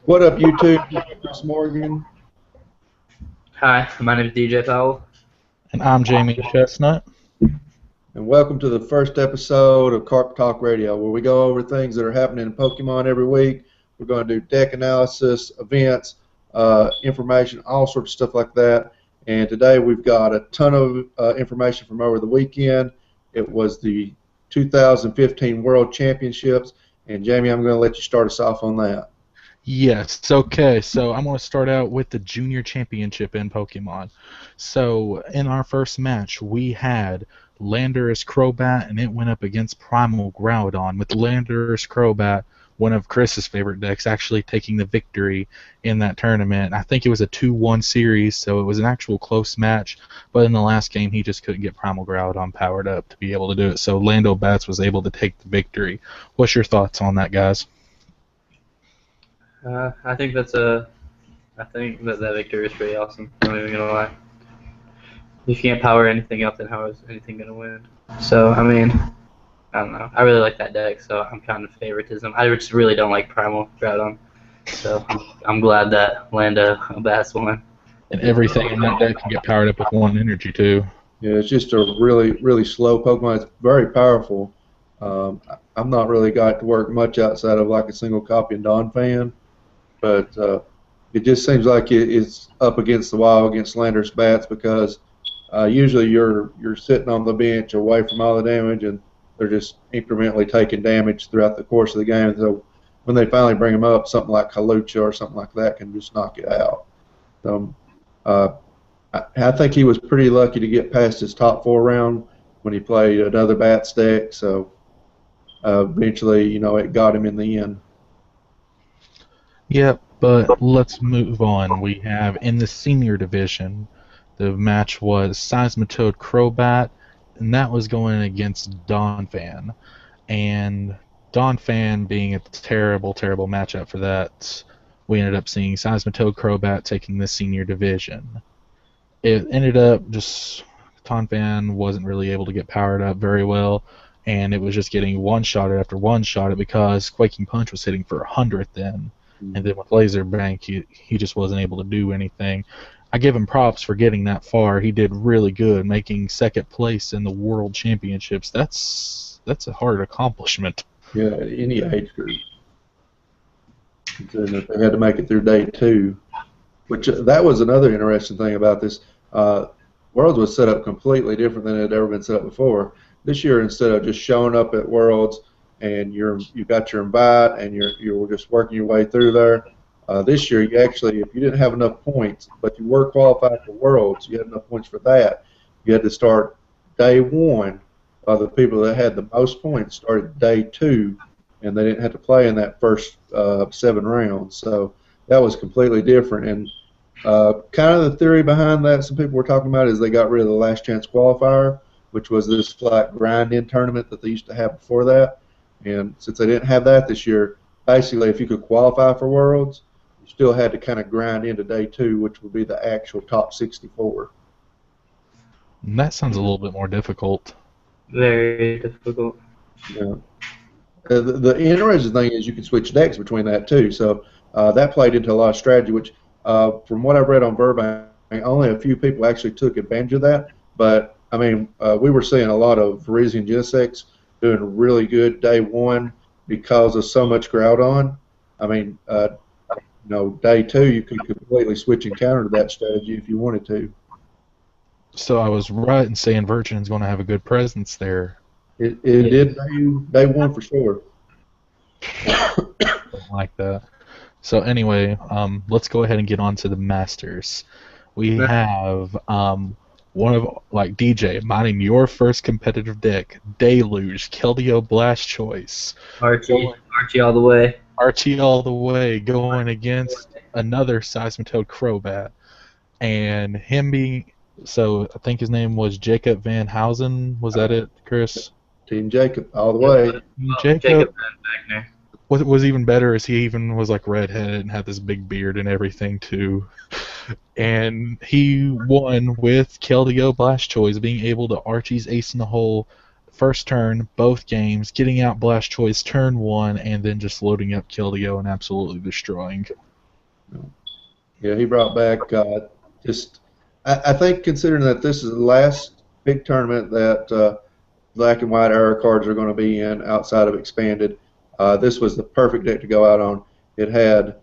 What up, YouTube? This is Chris Morgan. Hi, my name is DJ Powell. And I'm Jamie Chestnut. And welcome to the first episode of Karp Talk Radio, where we go over things that are happening in Pokemon every week. We're going to do deck analysis, events, information, all sorts of stuff like that. And today we've got a ton of information from over the weekend. It was the 2015 World Championships. And Jamie, I'm going to let you start us off on that. Yes, okay, so I'm going to start out with the Junior Championship in Pokemon. So, in our first match, we had Landorus Crobat, and it went up against Primal Groudon, with Landorus Crobat, one of Chris's favorite decks, actually taking the victory in that tournament. I think it was a 2-1 series, so it was an actual close match, but in the last game, he just couldn't get Primal Groudon powered up to be able to do it, so Lando Bats was able to take the victory. What's your thoughts on that, guys? I think that victory is pretty awesome. I'm not even gonna lie. If you can't power anything up, then how is anything gonna win? So I mean, I don't know. I really like that deck, so I'm kind of favoritism. I just really don't like Primal Groudon, so I'm glad that Lando Bass won. And everything in that deck can get powered up with one energy too. Yeah, it's just a really slow Pokemon. It's very powerful. I'm not really got to work much outside of like a single copy and Dawn fan, but it just seems like it's up against the wall against Landorus Bats because usually you're sitting on the bench away from all the damage and they're just incrementally taking damage throughout the course of the game. So when they finally bring them up, something like Kalucha or something like that can just knock it out. So I think he was pretty lucky to get past his top 4 round when he played another Bats deck. So eventually, it got him in the end. Yep, but let's move on. We have in the senior division, the match was Seismitoad Crobat, and that was going against Donphan. And Donphan being a terrible matchup for that, we ended up seeing Seismitoad Crobat taking the senior division. It ended up just Donphan wasn't really able to get powered up very well, and it was just getting one-shotted after one-shotted because Quaking Punch was hitting for 100 then. And then with Laser Bank, he just wasn't able to do anything. I give him props for getting that far. He did really good, making second place in the World Championships. That's a hard accomplishment. Yeah, any age group. And if they had to make it through day 2, which that was another interesting thing about this. Worlds was set up completely different than it had ever been set up before. This year, instead of just showing up at Worlds and you got your invite and you're just working your way through there. This year, you actually, if you didn't have enough points, but you were qualified for Worlds, you had enough points for that. You had to start day 1. The people that had the most points started day 2, and they didn't have to play in that first 7 rounds. So that was completely different. And kind of the theory behind that, some people were talking about, is they got rid of the last chance qualifier, which was this like grind-in tournament that they used to have before that. And since they didn't have that this year, basically if you could qualify for Worlds, you still had to kind of grind into day 2, which would be the actual top 64. And that sounds a little bit more difficult. Very difficult. Yeah. The interesting thing is you can switch decks between that too. So that played into a lot of strategy, which from what I've read on Burbank, only a few people actually took advantage of that. But, I mean, we were seeing a lot of Virizion Genesects doing really good day 1 because of so much Groudon. I mean, day 2 you could completely switch and counter to that strategy if you wanted to. So I was right in saying Virgin's going to have a good presence there. It did day 1 for sure. Like that. So anyway, let's go ahead and get on to the Masters. We have one of, like, DJ, mining your first competitive deck, Deluge, Keldeo Blast Choice. Archie all the way. Archie all the way, going against another Seismitoad Crobat. And him being, so I think his name was Jacob Van Housen, was that it, Chris? Team Jacob, all the way. Jacob Van Wagner. What was even better is he even was like redheaded and had this big beard and everything too. And he won with Keldeo Blast Choice, being able to Archie's Ace in the Hole first turn, both games, getting out Blast Choice turn 1, and then just loading up Keldeo and absolutely destroying. Yeah, he brought back I think considering that this is the last big tournament that Black and White era cards are going to be in outside of Expanded, this was the perfect deck to go out on. It had,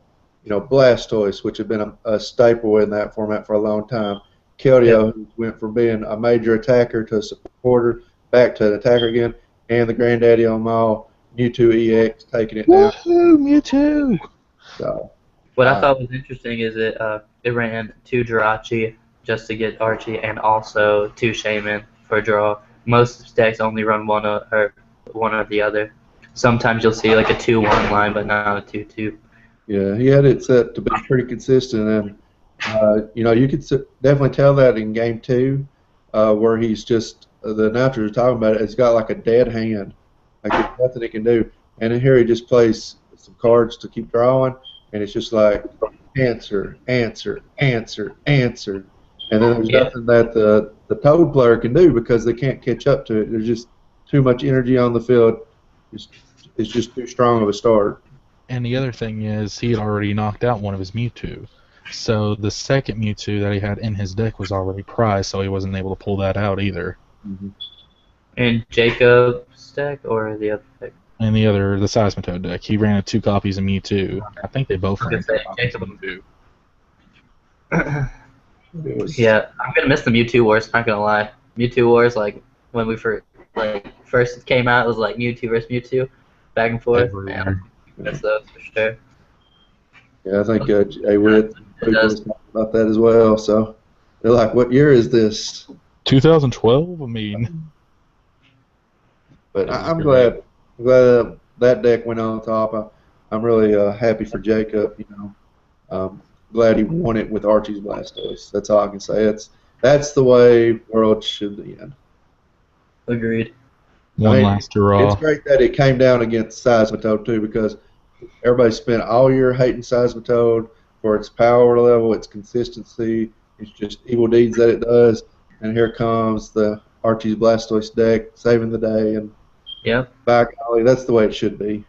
Blastoise, which had been a staple in that format for a long time. Keldeo, who went from being a major attacker to a supporter, back to an attacker again, and the granddaddy on them all, Mewtwo EX, taking it down. Woohoo, Mewtwo! So, what I thought was interesting is it ran 2 Jirachi just to get Archie, and also 2 Shaman for draw. Most decks only run one or the other. Sometimes you'll see like a 2-1 line, but not a 2-2. Yeah, he had it set to be pretty consistent, and you could definitely tell that in Game 2, where he's just the announcers are talking about it. It's got like a dead hand, like there's nothing he can do. And then here he just plays some cards to keep drawing, and it's just like answer, answer, answer, answer, and then there's nothing that the Toad player can do because they can't catch up to it. There's just too much energy on the field. It's just too strong of a start. And the other thing is, he had already knocked out one of his Mewtwo. So the second Mewtwo that he had in his deck was already prized, so he wasn't able to pull that out either. Mm-hmm. In Jacob's deck or the other deck? And the Seismitoad deck. He ran 2 copies of Mewtwo. I think they both ran 2 copies of Mewtwo. Yeah, I'm going to miss the Mewtwo Wars, not going to lie. Mewtwo Wars, like, when we first came out, it was like Mewtwo versus Mewtwo, back and forth. Man, I miss those for sure. Yeah, I think Jay Witt was talking about that as well. So they're like, "What year is this?" 2012. I mean, but I'm glad that deck went on top. I'm really happy for Jacob. Glad he won it with Archie's Blastoise. That's all I can say. That's the way Worlds should end. Agreed. One last hurrah. It's great that it came down against Seismitoad too, because everybody spent all year hating Seismitoad for its power level, its consistency, its just evil deeds that it does, and here comes the Archie's Blastoise deck saving the day, and by golly, that's the way it should be.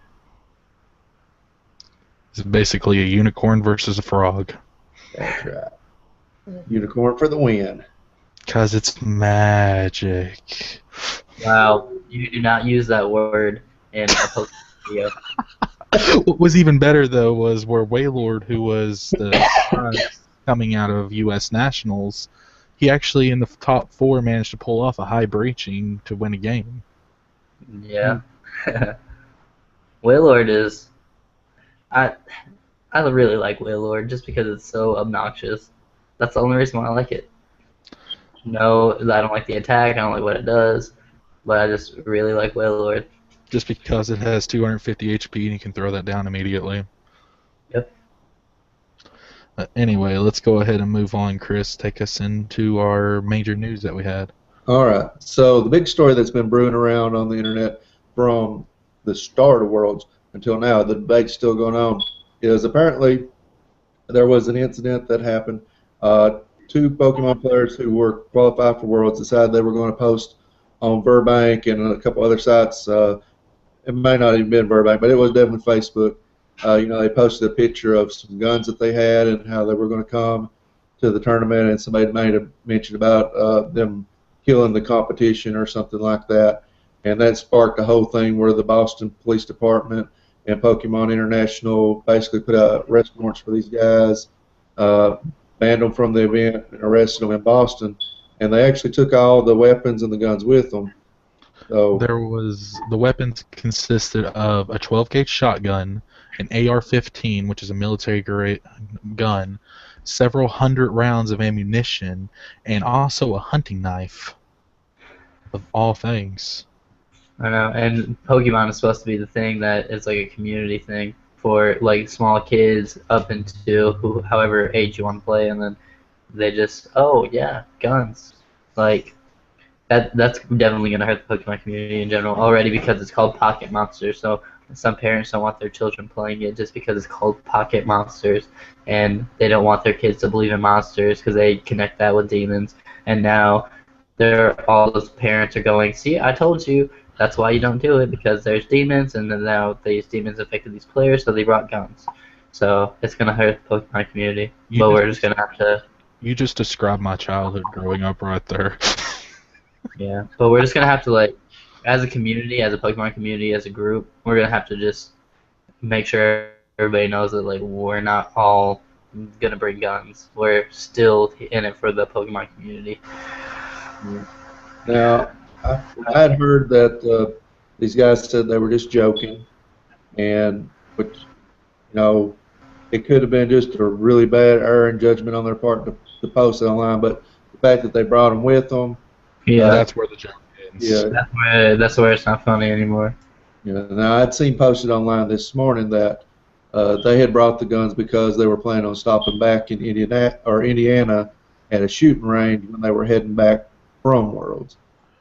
It's basically a unicorn versus a frog. That's right. Unicorn for the win. 'Cause it's magic. Wow, you do not use that word in a Pokemon video. What was even better, though, was where Wailord, who was the coming out of U.S. Nationals, he actually, in the top 4, managed to pull off a high breaching to win a game. Yeah. Wailord is... I really like Wailord just because it's so obnoxious. That's the only reason why I like it. No, I don't like the attack, I don't like what it does, but I just really like Wailord. Just because it has 250 HP and you can throw that down immediately. Yep. Anyway, let's go ahead and move on. Chris, take us into our major news that we had. All right. So the big story that's been brewing around on the internet from the start of Worlds until now, the debate's still going on, is apparently there was an incident that happened. 2 Pokemon players who were qualified for Worlds decided they were going to post on Burbank and a couple other sites. It may not even been Burbank, but it was definitely Facebook. They posted a picture of some guns that they had and how they were going to come to the tournament, and somebody made a mention about them killing the competition or something like that. And that sparked a whole thing where the Boston Police Department and Pokemon International basically put out arrest warrants for these guys, banned them from the event, and arrested them in Boston. And they actually took all the weapons and the guns with them. So the weapons consisted of a 12-gauge shotgun, an AR-15, which is a military-grade gun, several hundred rounds of ammunition, and also a hunting knife. Of all things. I know, and Pokemon is supposed to be the thing that is like a community thing for like small kids up into however age you want to play, and then they just, oh yeah, guns. Like that's definitely gonna hurt the Pokemon community in general already because it's called Pocket Monsters. So some parents don't want their children playing it just because it's called Pocket Monsters, and they don't want their kids to believe in monsters because they connect that with demons. And now all those parents are going, see, I told you, that's why you don't do it, because there's demons, and then now these demons affected these players, so they brought guns. So it's going to hurt the Pokemon community, but we're just going to have to... You just described my childhood growing up right there. Yeah, but we're just going to have to, like, as a community, as a Pokemon community, as a group, we're going to have to just make sure everybody knows that, like, we're not all going to bring guns. We're still in it for the Pokemon community. Now, I had heard that these guys said they were just joking, and which, you know, it could have been just a really bad error in judgment on their part to post it online, but the fact that they brought them with them, Yeah, that's where the joke ends. Yeah, that's where it's not funny anymore. yeah. Now I'd seen posted online this morning that they had brought the guns because they were planning on stopping back in Indiana at a shooting range when they were heading back from Worlds.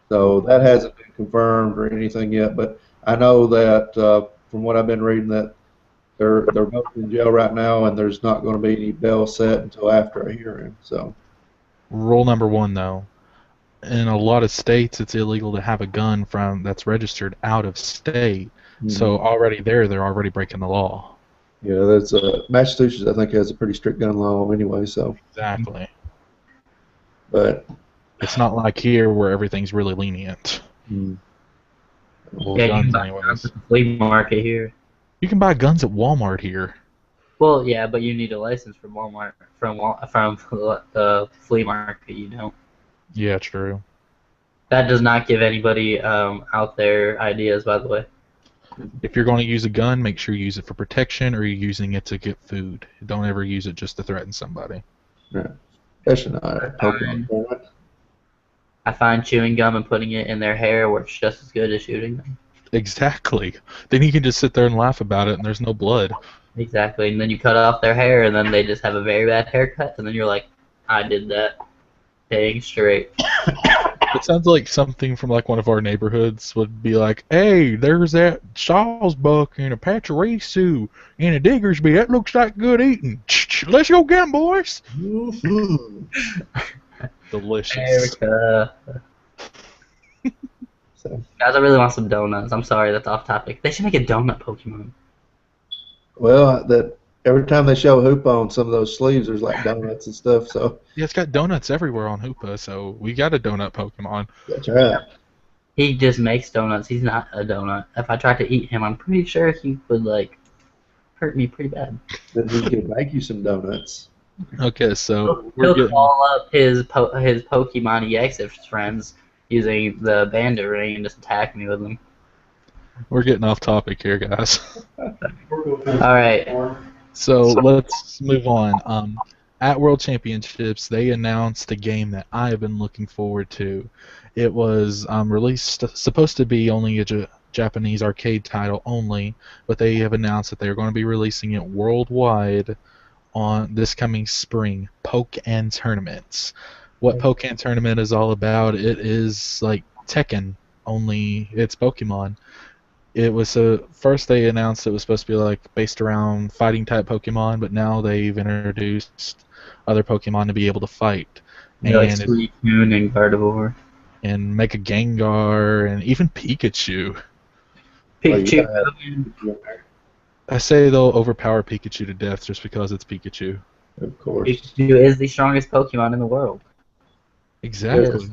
So that hasn't been confirmed or anything yet, but I know that from what I've been reading that they're both in jail right now, and there's not going to be any bail set until after a hearing. So, Rule number 1, though. In a lot of states, it's illegal to have a gun that's registered out of state. Mm-hmm. So already they're already breaking the law. Yeah, that's Massachusetts. I think has a pretty strict gun law anyway. So exactly. But it's not like here where everything's really lenient. Well, yeah, you can buy guns at the flea market here. You can buy guns at Walmart here. Well, yeah, but you need a license from Walmart. From the flea market, you don't. Yeah, true. That does not give anybody out there ideas, by the way. If you're going to use a gun, make sure you use it for protection, or you're using it to get food. Don't ever use it just to threaten somebody. Yeah. Especially not a Pokemon tournament. I find chewing gum and putting it in their hair works just as good as shooting them. Exactly. Then you can just sit there and laugh about it, and there's no blood. Exactly. And then you cut off their hair, and then they just have a very bad haircut, and then you're like, I did that. Dang straight. It sounds like something from like one of our neighborhoods would be like, hey, there's that Sawsbuck and a Pachirisu and a Diggersby. That looks like good eating. Let's go get 'em, boys. Delicious. So, guys, I really want some donuts. I'm sorry, that's off topic. They should make a donut Pokemon. Well, that every time they show Hoopa on some of those sleeves, there's like donuts and stuff. So yeah, it's got donuts everywhere on Hoopa, so we got a donut Pokemon. That's right. He just makes donuts. He's not a donut. If I tried to eat him, I'm pretty sure he would like hurt me pretty bad. Then he could make you some donuts. Okay, so he'll call up his Pokemon EX friends using the bandit ring and just attack me with them. We're getting off topic here, guys. Alright. So let's move on. At World Championships, they announced a game that I have been looking forward to. It was released, supposed to be only a Japanese arcade title only, but they have announced that they're going to be releasing it worldwide on this coming spring. Pokken Tournaments. What Pokken Tournament is all about, it is like Tekken, only it's Pokemon. It was first they announced it was supposed to be like based around fighting type Pokemon, but now they've introduced other Pokemon to be able to fight. Yeah, like Suicune and Gardevoir. And Mega Gengar and even Pikachu. Pikachu. I say they'll overpower Pikachu to death just because it's Pikachu. Of course. Pikachu is the strongest Pokemon in the world. Exactly.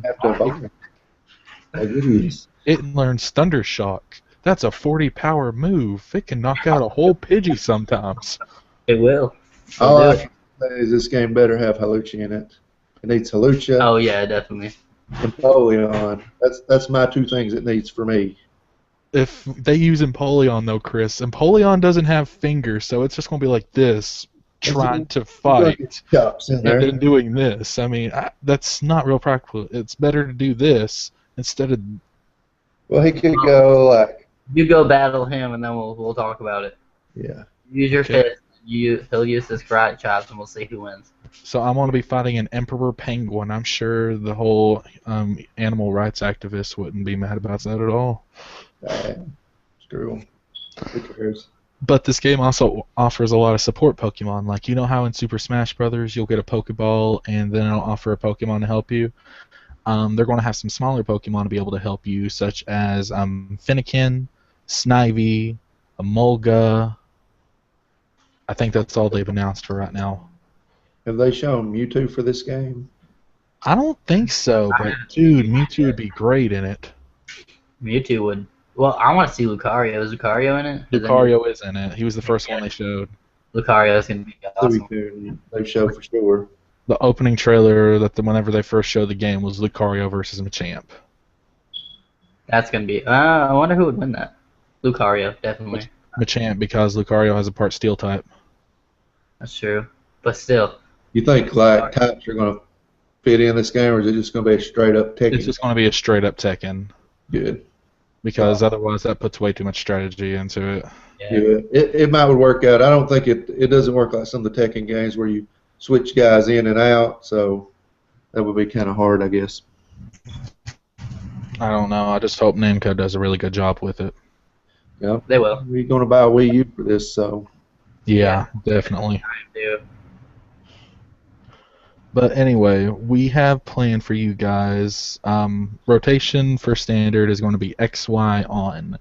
It learns Thunder Shock. That's a 40 power move. It can knock out a whole Pidgey sometimes. It will. All I can say is this game better have Halucha in it. It needs Halucha. Oh yeah, definitely. Empoleon. That's my two things it needs for me. If they use Empoleon though, Chris, Empoleon doesn't have fingers, so it's just going to be like this, trying to fight, and then doing this. I mean, that's not real practical. It's better to do this instead of... Well, he could go like... You go battle him, and then we'll talk about it. Yeah. Use your fist. He'll use his karate chops, and we'll see who wins. So I'm going to be fighting an Emperor Penguin. I'm sure the whole animal rights activists wouldn't be mad about that at all. Screw them. Who cares? But this game also offers a lot of support Pokemon. Like, you know how in Super Smash Brothers you'll get a Pokeball and then it'll offer a Pokemon to help you? They're going to have some smaller Pokemon to be able to help you, such as Fennekin, Snivy, Emolga. I think that's all they've announced for right now. Have they shown Mewtwo for this game? I don't think so, but dude, Mewtwo would be great in it. Mewtwo would. Well, I want to see Lucario. Is Lucario in it? Lucario is in it. He was the first one they showed. Lucario is going to be awesome. They showed for sure. The opening trailer whenever they first showed the game was Lucario versus Machamp. That's going to be. I wonder who would win that. Lucario, definitely. Machamp, because Lucario has a part Steel type. That's true, but still. You think like types are going to fit in this game, or is it just going to be a straight up Tekken? It's just going to be a straight up Tekken. Good. Because otherwise that puts way too much strategy into it. Yeah. It might work out. I don't think it doesn't work like some of the Tekken games where you switch guys in and out, so that would be kind of hard, I guess. I don't know. I just hope Namco does a really good job with it. Yeah, they will. We're going to buy a Wii U for this, so. Yeah, definitely. I do. But anyway, we have planned for you guys. Rotation for Standard is going to be XY on,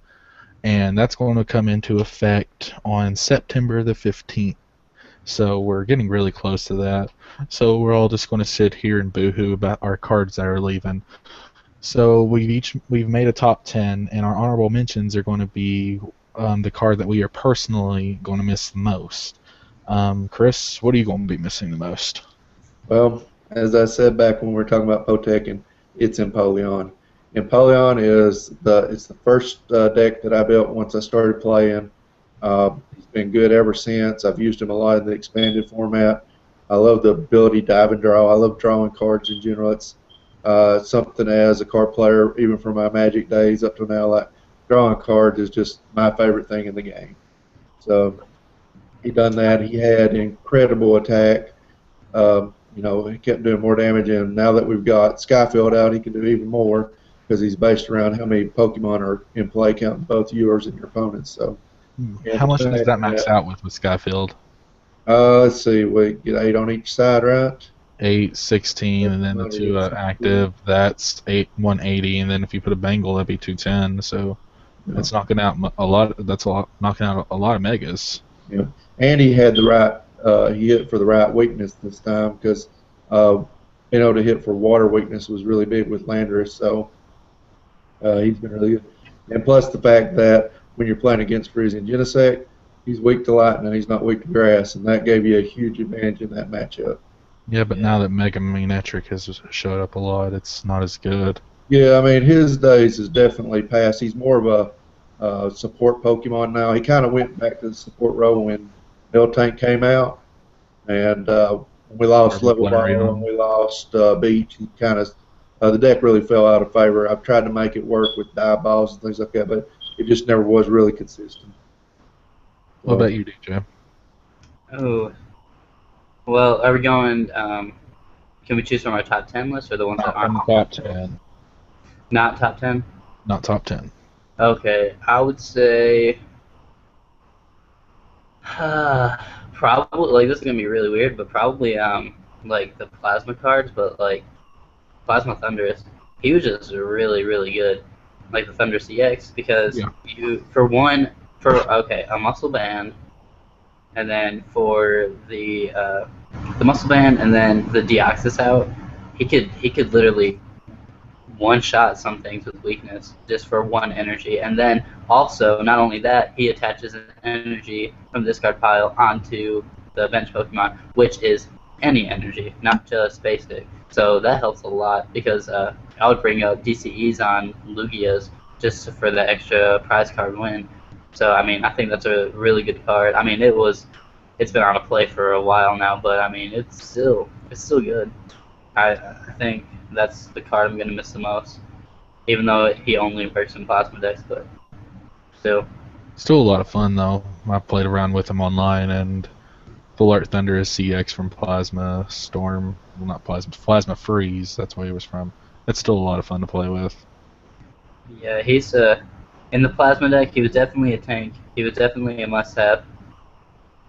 and that's going to come into effect on September the 15th. So we're getting really close to that. So we're all just going to sit here and boohoo about our cards that are leaving. So we've made a top 10, and our honorable mentions are going to be the card that we are personally going to miss the most. Chris, what are you going to be missing the most? Well, as I said back when we were talking about Potekin, it's Empoleon. Empoleon is the first deck that I built once I started playing. He's been good ever since. I've used him a lot in the expanded format. I love the ability dive and draw. I love drawing cards in general. It's something as a card player, even from my Magic days up to now, like drawing cards is just my favorite thing in the game. So he done that. He had incredible attack. He kept doing more damage, and now that we've got Skyfield out, he can do even more because he's based around how many Pokemon are in play, counting both yours and your opponents. So, how much does that max out with Skyfield? Let's see, we get 8 on each side, right? 8, 16, and then the 2 active. That's 180, and then if you put a Bengal, that'd be 210. So that's knocking out a lot. Knocking out a lot of megas. Yeah, and he had the right. He hit for the right weakness this time because being able to hit for water weakness was really big with Landorus, so he's been really good. And plus the fact that when you're playing against Freezing Genesect, he's weak to lightning, he's not weak to grass, and that gave you a huge advantage in that matchup. Yeah, but now that Mega Manetric has showed up a lot, it's not as good. Yeah, I mean, his days is definitely past. He's more of a support Pokemon now. He kind of went back to the support role when Miltank came out, and we lost Level Ball and we lost Beach. He kind of the deck really fell out of favor. I've tried to make it work with dive balls and things like that, but it just never was really consistent. What about you, DJ? Oh, well, are we going? Can we choose from our top 10 list or the ones that aren't top 10? Not top 10. Not top 10. Okay, I would say. Probably, like, this is gonna be really weird, but probably like the plasma cards, but like Plasma Thundurus, he was just really, really good, like the Thunder CX, because you a muscle band, and then for the muscle band and then the Deoxys out, he could literally one-shot some things with weakness just for 1 energy, and then also, not only that, he attaches an energy from the discard pile onto the bench Pokemon, which is any energy, not just basic. So that helps a lot, because I would bring up DCEs on Lugia's just for the extra prize card win. So, I mean, I think that's a really good card. I mean, it's been on a play for a while now, but I mean, it's still good. I think that's the card I'm going to miss the most, even though he only works in Plasma decks, but still. Still a lot of fun, though. I played around with him online, and Full Art Thunder is CX from Plasma Storm. Well, not Plasma Freeze, that's where he was from. It's still a lot of fun to play with. Yeah, he's in the Plasma deck, he was definitely a tank. He was definitely a must-have.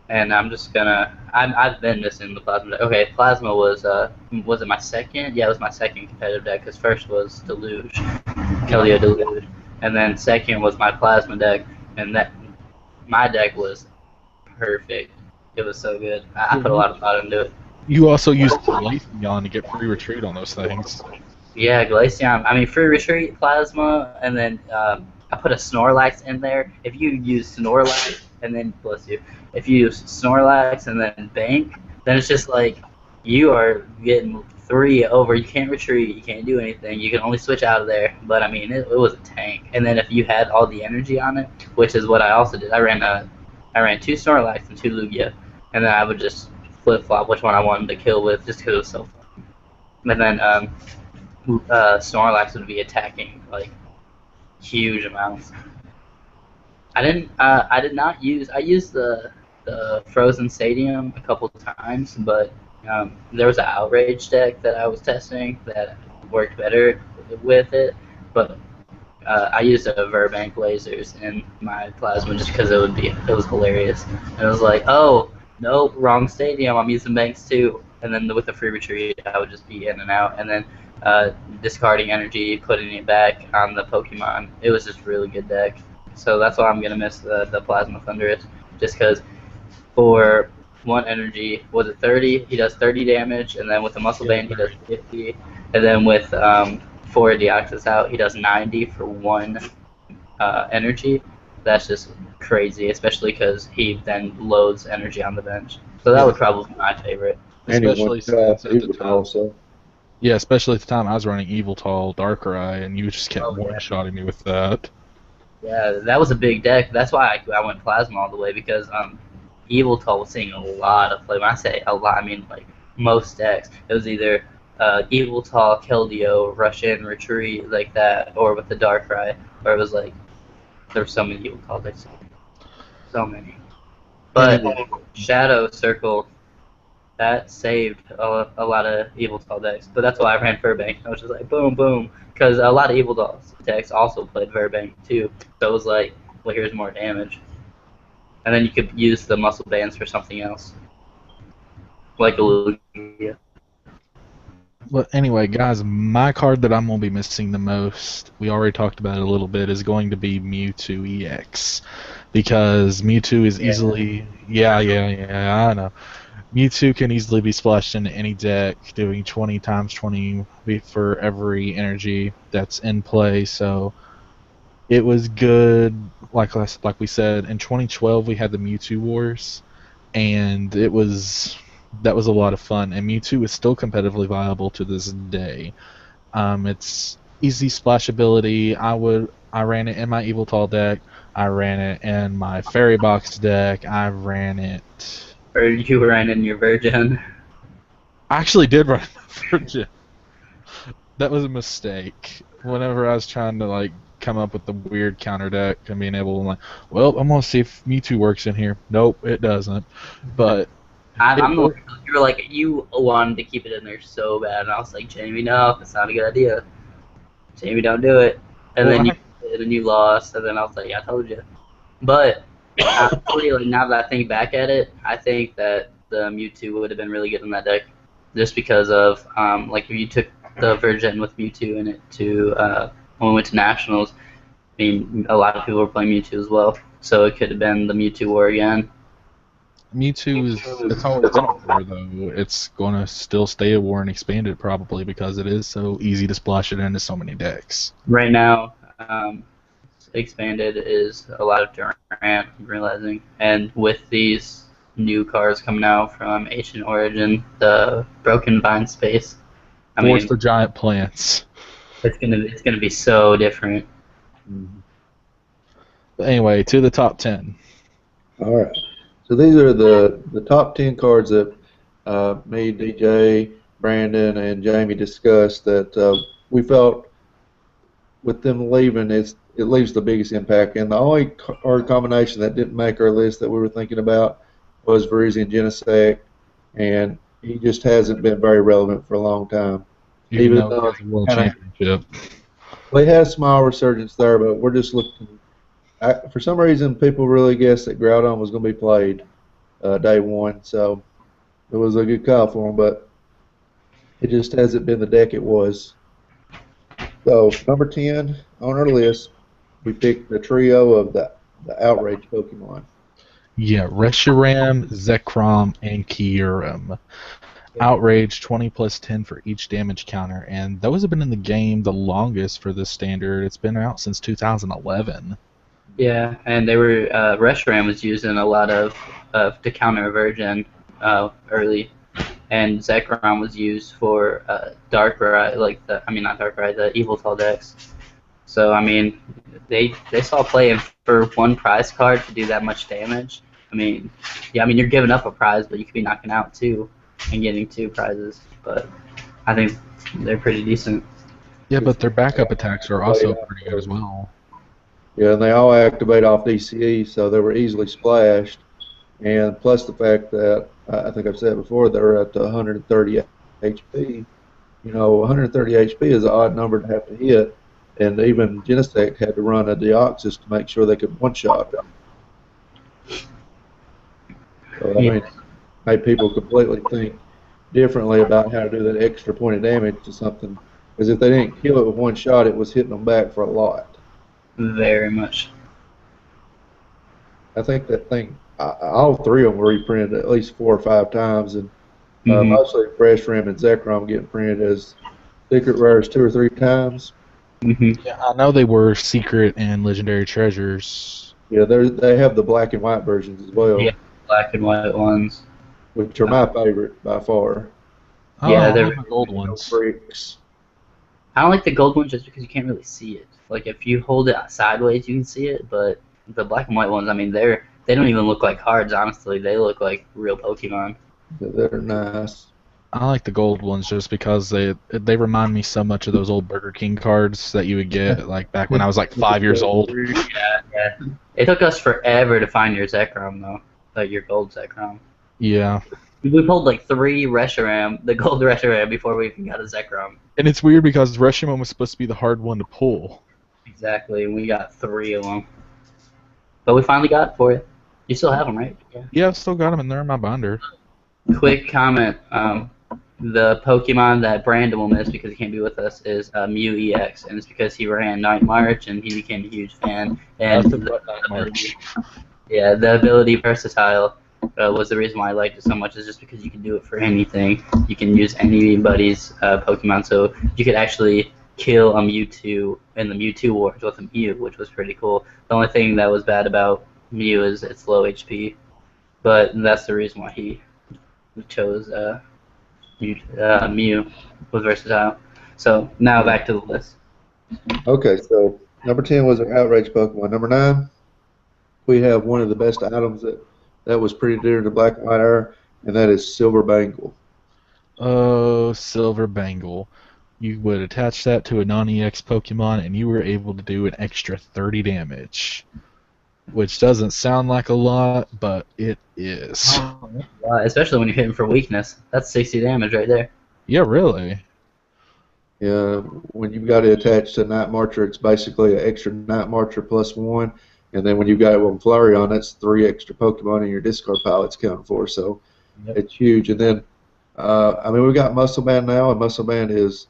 And I'm just gonna. I've been missing the plasma deck. Okay, plasma was it my second? Yeah, it was my second competitive deck. Cause first was Deluge, Keldeo Deluge, and then second was my plasma deck, and that my deck was perfect. It was so good. I put a lot of thought into it. You also used Glaceon to get free retreat on those things. Yeah, Glaceon. I mean, free retreat, plasma, and then I put a Snorlax in there. If you use Snorlax and then bless you, if you use Snorlax and then Bank, then it's just like you are getting 3 over. You can't retreat. You can't do anything. You can only switch out of there. But I mean, it was a tank. And then if you had all the energy on it, which is what I also did, I ran 2 Snorlax and 2 Lugia, and then I would just flip flop which one I wanted to kill with, just because it was so fun. And then Snorlax would be attacking like huge amounts. I did not use. I used the Frozen Stadium a couple times, but there was an Outrage deck that I was testing that worked better with it. But I used a Verbank lasers in my plasma just because it was hilarious. And it was like, oh nope, wrong stadium. I'm using banks too. And then with the free retreat, I would just be in and out, and then discarding energy, putting it back on the Pokemon. It was just a really good deck. So that's why I'm gonna miss the Plasma Thundurus, just because for 1 energy, was it 30? He does 30 damage, and then with the Muscle Band he does 50, and then with 4 Deoxys out he does 90 for 1 energy. That's just crazy, especially because he then loads energy on the bench. So that would probably be my favorite. Especially since at the time. Also. Yeah, especially at the time I was running Eviltal, Darkrai, and you just kept one-shotting me with that. Yeah, that was a big deck. That's why I went Plasma all the way, because Eviltal was seeing a lot of play. When I say a lot, I mean like most decks. It was either Eviltal, Keldeo, Rush In, Retreat, like that, or with the Darkrai, or it was like there were so many Eviltal decks. So many. But Shadow Circle, that saved a lot of Eviltal decks. But that's why I ran Furbank. I was just like, boom, boom. Because a lot of Eviltal decks also played Furbank too. So it was like, well, here's more damage. And then you could use the muscle bands for something else. Like a Lugia. Well, anyway, guys, my card that I'm going to be missing the most, we already talked about it a little bit, is going to be Mewtwo EX. Because Mewtwo is easily... Yeah, I know. Mewtwo can easily be splashed into any deck, doing 20 times 20 for every energy that's in play, so it was good. Like we said, in 2012 we had the Mewtwo Wars, and that was a lot of fun, and Mewtwo is still competitively viable to this day. It's easy splash ability. I ran it in my Eviltal deck, I ran it in my Fairy Box deck, I ran it... Or you ran in your Virgin. I actually did run a Virgin. That was a mistake. Whenever I was trying to like come up with the weird counter deck and being able to like, well, I'm gonna see if Mewtwo works in here. Nope, it doesn't. But you were like, you wanted to keep it in there so bad, and I was like, Jamie, no, it's not a good idea. Jamie, don't do it. And then you did, and you lost, and then I was like, yeah, I told you. But honestly, like, now that I think back at it, I think that the Mewtwo would have been really good in that deck, just because of like if you took the Virgin with Mewtwo in it to when we went to Nationals, I mean a lot of people were playing Mewtwo as well, so it could have been the Mewtwo War again. Mewtwo it's always been a war though. It's gonna still stay a war and expand it probably because it is so easy to splash it into so many decks. Right now, expanded is a lot of Durant, I'm realizing, and with these new cards coming out from Ancient Origin, the Broken Vine Space, I mean, for giant plants. It's gonna be so different. But anyway, to the top 10. All right. So these are the top 10 cards that me, DJ, Brandon, and Jamie discussed that we felt with them leaving, it leaves the biggest impact. And the only card combination that didn't make our list that we were thinking about was Verizon Genesect, and he just hasn't been very relevant for a long time. Even though it's a world championship. We had a small resurgence there, but we're just looking. For some reason, people really guessed that Groudon was going to be played. day one. So it was a good call for him, but it just hasn't been the deck it was. So number 10 on our list, we picked the trio of the outrage Pokemon. Yeah, Reshiram, Zekrom, and Kyurem. Outrage 20 plus 10 for each damage counter, and those have been in the game the longest for this standard. It's been out since 2011. Yeah, and they were Reshiram was used in a lot of to counter Virgin early, and Zekrom was used for Darkrai, not Darkrai, the Evoltal decks. So I mean, they saw play for one prize card to do that much damage. I mean, you're giving up a prize, but you could be knocking out two and getting two prizes. But I think they're pretty decent. Yeah, but their backup attacks are also pretty good as well. Yeah, and they all activate off DCE, so they were easily splashed. And plus the fact that, I think I've said before, they're at 130 HP. 130 HP is an odd number to have to hit, and even Genesect had to run a Deoxys to make sure they could one-shot them. So, I mean, made people completely think differently about how to do that extra point of damage to something. Because if they didn't kill it with one shot, it was hitting them back for a lot. Very much. I think that thing, all three of them were reprinted at least 4 or 5 times, and mostly Reshiram and Zekrom getting printed as secret rares 2 or 3 times. Yeah, I know they were secret and legendary treasures. Yeah, they have the black and white versions as well. Yeah, black and white ones. Which are my favorite by far. Oh, Yeah, they're they're the gold ones. Freaks. I don't like the gold ones just because you can't really see it. Like if you hold it sideways, you can see it, but the black and white ones, I mean, they don't even look like cards. Honestly, they look like real Pokemon. They're nice. I like the gold ones just because they remind me so much of those old Burger King cards that you would get like back when I was like 5 years old. Yeah. It took us forever to find your Zekrom though, like your gold Zekrom. Yeah. We pulled like 3 Reshiram, the gold Reshiram, before we even got a Zekrom. And it's weird because Reshiram was supposed to be the hard one to pull. Exactly, and we got 3 of them. But we finally got it for you. You still have them, right? Yeah, I've still got them, and they're in my binder. Quick comment. The Pokemon that Brandon will miss because he can't be with us is Mew EX, and it's because he ran Night March and he became a huge fan. And the ability Versatile was the reason why I liked it so much, is just because you can do it for anything. You can use anybody's Pokemon, so you could actually kill a Mewtwo in the Mewtwo Wars with a Mew, which was pretty cool. The only thing that was bad about Mew is it's low HP, but that's the reason why he chose Mew with Versatile. So now back to the list. Okay, so number 10 was an outrage Pokemon. Number 9, we have one of the best items that was pretty during the Black and White era, and that is Silver Bangle. Oh, Silver Bangle. You would attach that to a non-EX Pokemon, and you were able to do an extra 30 damage. Which doesn't sound like a lot, but it is. Especially when you're hitting for weakness. That's 60 damage right there. Yeah, really. Yeah, when you've got it attached to Night Marcher, it's basically an extra Night Marcher plus 1. And then when you've got it with Flareon, that's 3 extra Pokemon in your discard pile it's counting for. So It's huge. And then, we've got Muscle Band now, and Muscle Band is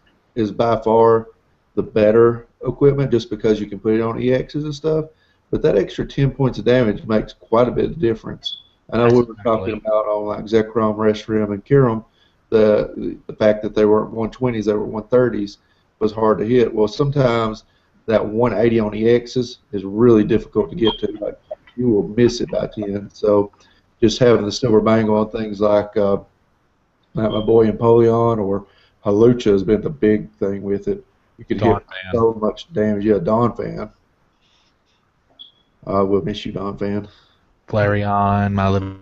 by far the better equipment just because you can put it on EXs and stuff. But that extra 10 points of damage makes quite a bit of difference. I know we were talking about on like Zekrom, Reshiram, and Kyurem, the fact that they weren't 120s, they were 130s was hard to hit. Well, sometimes that 180 on EXs is really difficult to get to. Like, you will miss it by 10. So just having the Silver Bangle on things like my boy Empoleon or Halucha has been the big thing with it. You can hit so much damage. Yeah, Donphan. We'll miss you, Donphan. Flareon, my little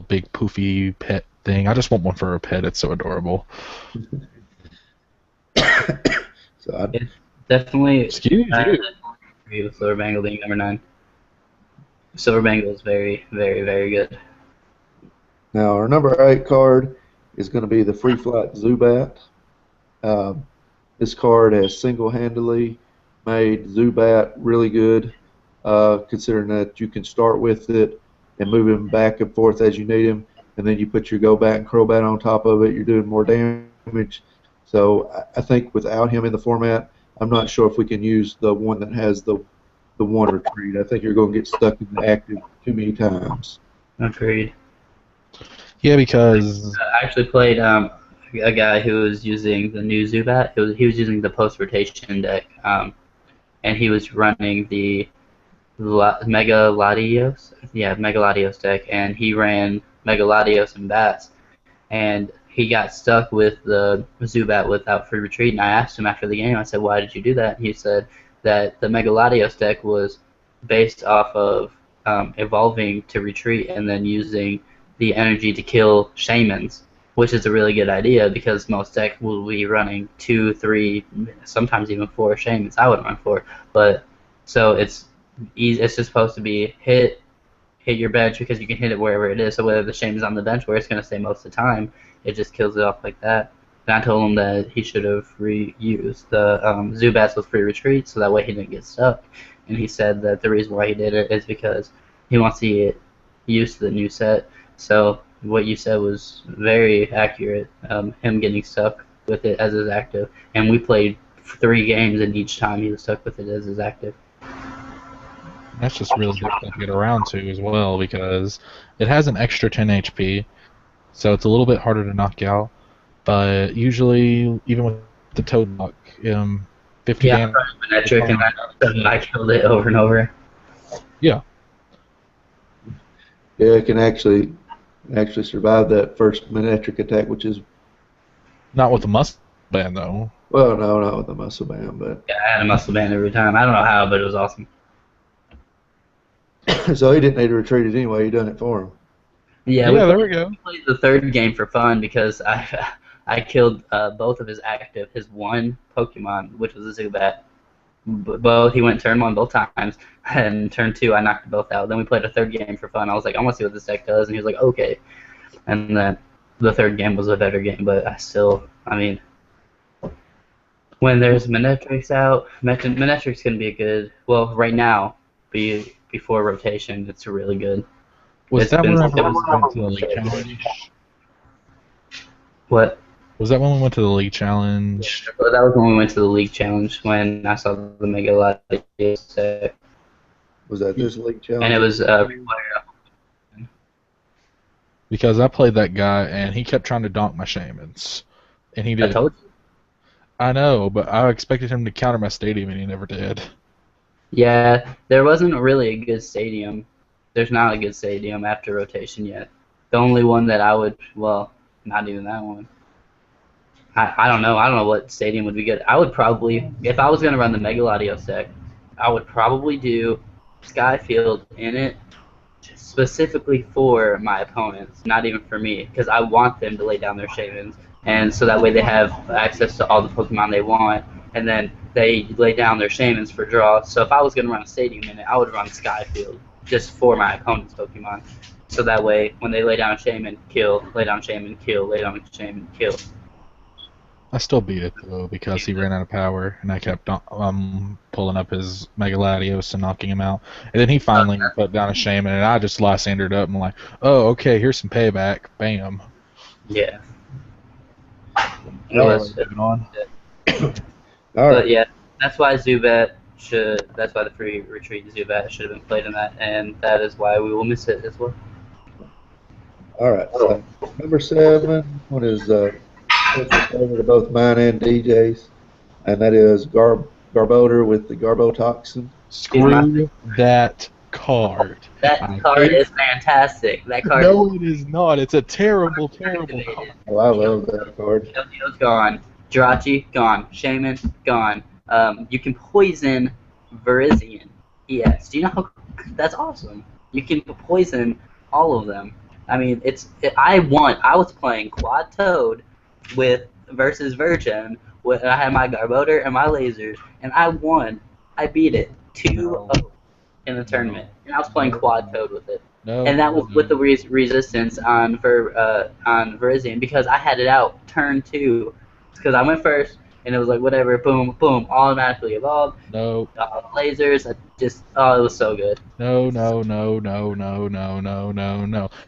big poofy pet thing. I just want one for a pet. It's so adorable. It's definitely Excuse you. with Silver Bangle being number 9. Silver Bangle is very, very, very good. Now, our number 8 card is going to be the Free Flight Zubat. This card has single-handedly made Zubat really good, considering that you can start with it and move him back and forth as you need him, and then you put your Go-Bat and Crobat on top of it, you're doing more damage. So I think without him in the format, I'm not sure if we can use the one that has the one retreat. I think you're going to get stuck in the active too many times. Agreed. Yeah, because I actually played a guy who was using the new Zubat. He was using the post-rotation deck, and he was running the Mega Latios. Yeah, Mega Latios deck, and he ran Mega Latios and Bats, and he got stuck with the Zubat without free retreat. And I asked him after the game, I said, "Why did you do that?" And he said that the Mega Latios deck was based off of evolving to retreat and then using the energy to kill shamans, which is a really good idea because most decks will be running 2, 3, sometimes even 4 shamans. I would run 4, but so it's easy. It's just supposed to be hit your bench because you can hit it wherever it is. So whether the shaman's on the bench where it's going to stay most of the time, it just kills it off like that. And I told him that he should have reused the Zubats with free retreat so that way he didn't get stuck. And he said that the reason why he did it is because he wants to get used to the new set. So what you said was very accurate, him getting stuck with it as his active. And we played 3 games, and each time he was stuck with it as his active. that's just really difficult to get around to as well because it has an extra 10 HP, so it's a little bit harder to knock out. But usually, even with the Toad Lock, 50 damage. Metric, and I killed it over and over. Yeah. Yeah, it can actually survive that first Manectric attack, which is... Not with the muscle band, though. Well, no, not with the muscle band, but... Yeah, I had a muscle band every time. I don't know how, but it was awesome. So he didn't need to retreat it anyway. He done it for him. Yeah, there we go. We played the 3rd game for fun because I killed both of his active, his one Pokemon, which was a Zubat. Both, he went turn 1 both times, and turn 2 I knocked both out. Then we played a 3rd game for fun. I was like, I want to see what this deck does, and he was like, okay. And then the 3rd game was a better game, but I mean, when there's Manectrics out, Manectric's going to be a good, well, right now, before rotation, it's really good. Was that when we went to the League Challenge? What? Was that when we went to the League Challenge? Yeah, that was when we went to the League Challenge, when I saw the Mega Latios deck. Was that this League Challenge? And it was Because I played that guy, and he kept trying to donk my shamans. And he did. I told you. I know, but I expected him to counter my stadium, and he never did. Yeah, there wasn't really a good stadium. There's not a good stadium after rotation yet. The only one that I would, well, not even that one. I don't know. I don't know what stadium would be good. I would probably, if I was going to run the Mega Latios deck, I would probably do Skyfield in it specifically for my opponents, not even for me, because I want them to lay down their shamans, and so that way they have access to all the Pokemon they want, and then they lay down their shamans for draw. So if I was going to run a stadium in it, I would run Skyfield just for my opponent's Pokemon. So that way, when they lay down a shaman, kill, lay down a shaman, kill, lay down a shaman, kill. I still beat it, though, because he ran out of power, and I kept pulling up his Mega Latios and knocking him out. And then he finally put down a shaman, and I just Lysandered up and like, oh, okay, here's some payback. Bam. Yeah. Moving on. All right. But yeah, that's why that's why the free retreat Zubat should have been played in that, and that is why we will miss it as well. All right. So, number 7, what is favorite of both mine and DJ's, and that is Garbodor with the Garbotoxin. Screw that card. That card is fantastic. That card. No, it is not. It's a terrible, terrible card. Oh, I love that card. Keldio's gone. Jirachi, gone. Shaman, gone. You can poison Virizion. Yes. Do you know how... That's awesome. You can poison all of them. I mean, I was playing Quad Toad versus Virgin. I had my Garbodor and my lasers, and I won. I beat it 2-0 in the tournament, and I was playing Quad Toad with it. And that was with the resistance on Virizion because I had it out turn 2. Because I went first, and it was like whatever, boom, boom, automatically evolved. No. Lasers, it was so good. No.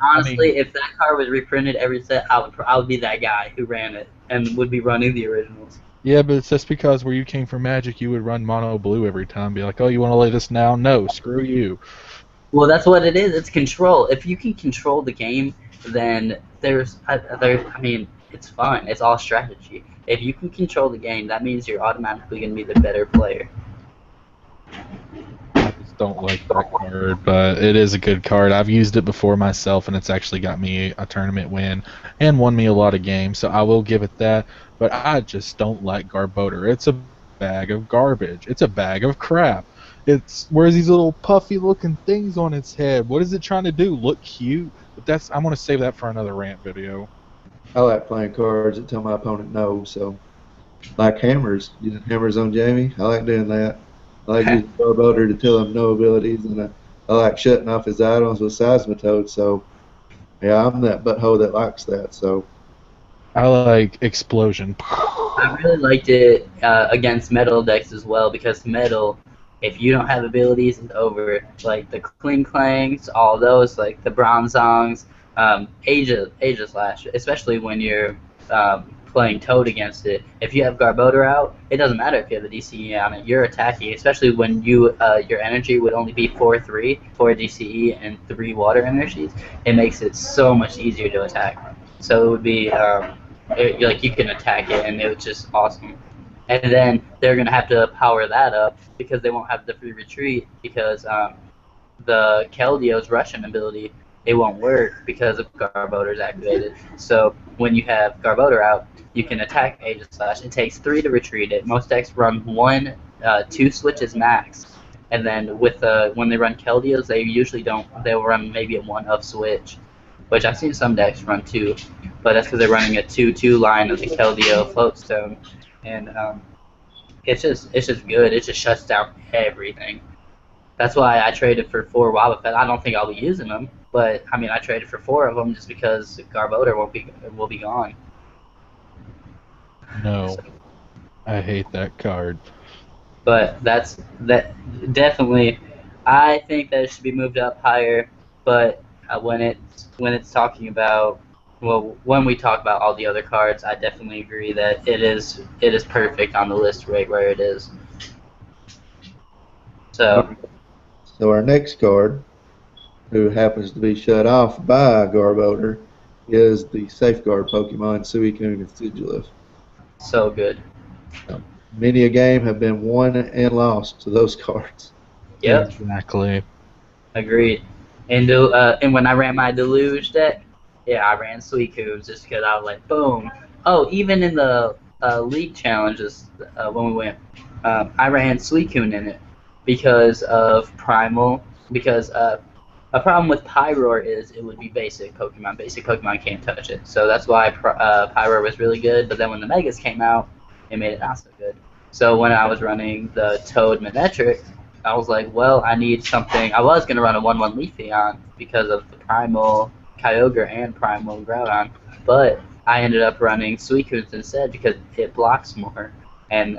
Honestly, if that card was reprinted every set, I would be that guy who ran it and would be running the originals. Yeah, but it's just because where you came from Magic, you would run mono blue every time. Be like, oh, you want to lay this down? No, screw you. Well, that's what it is. It's control. If you can control the game, then it's fun. It's all strategy. If you can control the game, that means you're automatically going to be the better player. I just don't like that card, but it is a good card. I've used it before myself, and it's actually got me a tournament win and won me a lot of games, so I will give it that. But I just don't like Garbodor. It's a bag of garbage. It's a bag of crap. It wears these little puffy-looking things on its head. What is it trying to do? Look cute? But I'm going to save that for another rant video. I like playing cards that tell my opponent no, so like hammers. Using hammers on Jamie, I like doing that. I like using Garbodor to tell him no abilities, and I like shutting off his items with Seismitoad, so yeah, I'm that butthole that likes that, so. I like Explosion. I really liked it against Metal decks as well, because Metal, if you don't have abilities, it's over. Like the Kling Clangs, all those, like the Bronzongs, Aegis Slash, especially when you're playing Toad against it. If you have Garbodor out, it doesn't matter if you have a DCE on it. You're attacking, especially when your energy would only be 4/3, 4 DCE and 3 water energies. It makes it so much easier to attack. So it would be like you can attack it, and it was just awesome. And then they're gonna have to power that up because they won't have the free retreat because the Keldio's Russian ability, it won't work because of Garbodor's activated. So when you have Garbodor out, you can attack Aegis Slash. It takes 3 to retreat it. Most decks run 2 switches max. And then with when they run Keldio's, they usually don't. They'll run maybe a 1 of switch, which I've seen some decks run 2, but that's because they're running a 2/2 line of the Keldeo Floatstone, and it's just good. It just shuts down everything. That's why I traded for 4 Wobbuffet. I don't think I'll be using them, but I mean I traded for 4 of them just because Garbodor will be gone. No, I hate that card. But that definitely. I think that it should be moved up higher, but when it's talking about, well, when we talk about all the other cards, I definitely agree that it is perfect on the list right where it is. So our next card, who happens to be shut off by Garbodor, is the Safeguard Pokemon Suicune and Sigilif. So good. Many a game have been won and lost to those cards. Yep. Exactly. Agreed. And when I ran my Deluge deck, yeah, I ran Suicune just because I was like, boom. Oh, even in the league challenges when we went, I ran Suicune in it because of Primal. Because a problem with Pyroar is it would be basic Pokemon. Basic Pokemon can't touch it. So that's why Pyroar was really good. But then when the Megas came out, it made it not so good. So when I was running the Toad Manectric, I was like, well, I need something. I was going to run a 1/1 Leafeon because of the Primal Kyogre and Primal Groudon, but I ended up running Suicune instead because it blocks more. And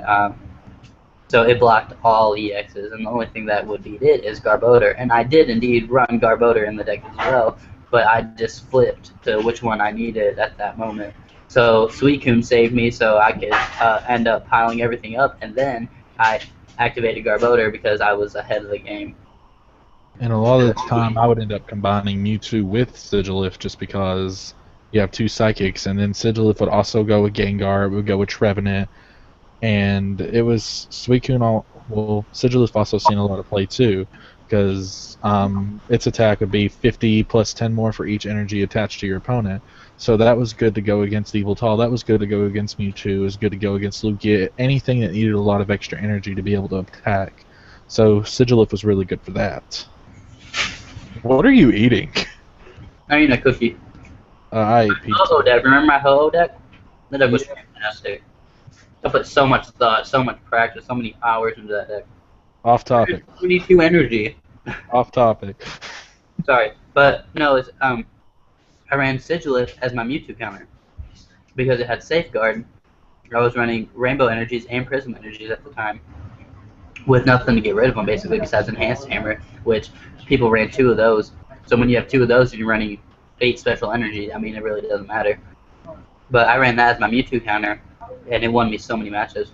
so it blocked all EXs, and the only thing that would beat it is Garbodor. And I did indeed run Garbodor in the deck as well, but I just flipped to which one I needed at that moment. So Suicune saved me so I could end up piling everything up, and then I activated Garbodor because I was ahead of the game. And a lot of the time I would end up combining Mewtwo with Sigilif just because you have 2 Psychics, and then Sigilif would also go with Gengar, it would go with Trevenant, and it was Suicune. Well, Sigilif also seen a lot of play too, because its attack would be 50 plus 10 more for each energy attached to your opponent. So that was good to go against Yveltal. That was good to go against Mewtwo. It was good to go against Lugia. Anything that needed a lot of extra energy to be able to attack. So Sigilif was really good for that. What are you eating? I mean a cookie. I ate pizza. Ho-Oh deck. Remember my Ho-Oh deck? That deck was fantastic. I put so much thought, so much practice, so many hours into that deck. Off topic. 22 energy. Off topic. Sorry, but no, it's I ran Sigilif as my Mewtwo counter because it had Safeguard, I was running Rainbow Energies and Prism Energies at the time, with nothing to get rid of them basically besides Enhanced Hammer, which people ran 2 of those. So when you have 2 of those and you're running 8 special energy, I mean, it really doesn't matter. But I ran that as my Mewtwo counter, and it won me so many matches.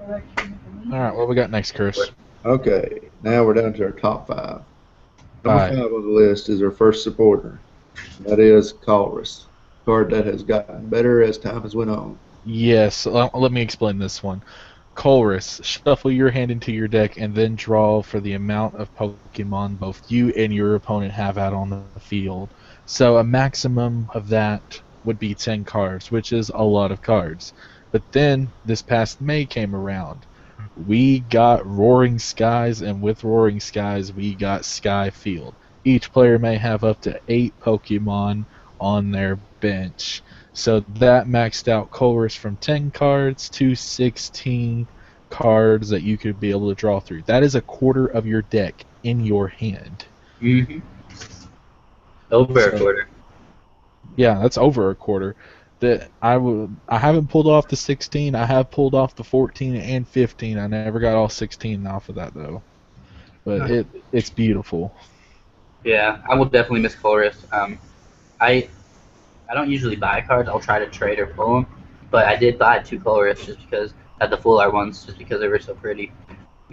Alright, what we got next, Chris? Okay, now we're down to our top 5. Number 5 on the list is our first supporter. That is Colress. Card that has gotten better as time has went on. Yes, let me explain this one. Colress, shuffle your hand into your deck and then draw for the amount of Pokemon both you and your opponent have out on the field. So a maximum of that would be 10 cards, which is a lot of cards. But then, this past May came around. We got Roaring Skies, and with Roaring Skies, we got Sky Field. Each player may have up to 8 Pokemon on their bench. So that maxed out Colress from 10 cards to 16 cards that you could be able to draw through. That is a quarter of your deck in your hand. Mm-hmm. Over a quarter. Yeah, that's over a quarter. That I haven't pulled off the 16. I have pulled off the 14 and 15. I never got all 16 off of that though. But it's beautiful. Yeah, I will definitely miss Colress. I don't usually buy cards. I'll try to trade or pull them. But I did buy 2 Colress just because I had the full art ones just because they were so pretty.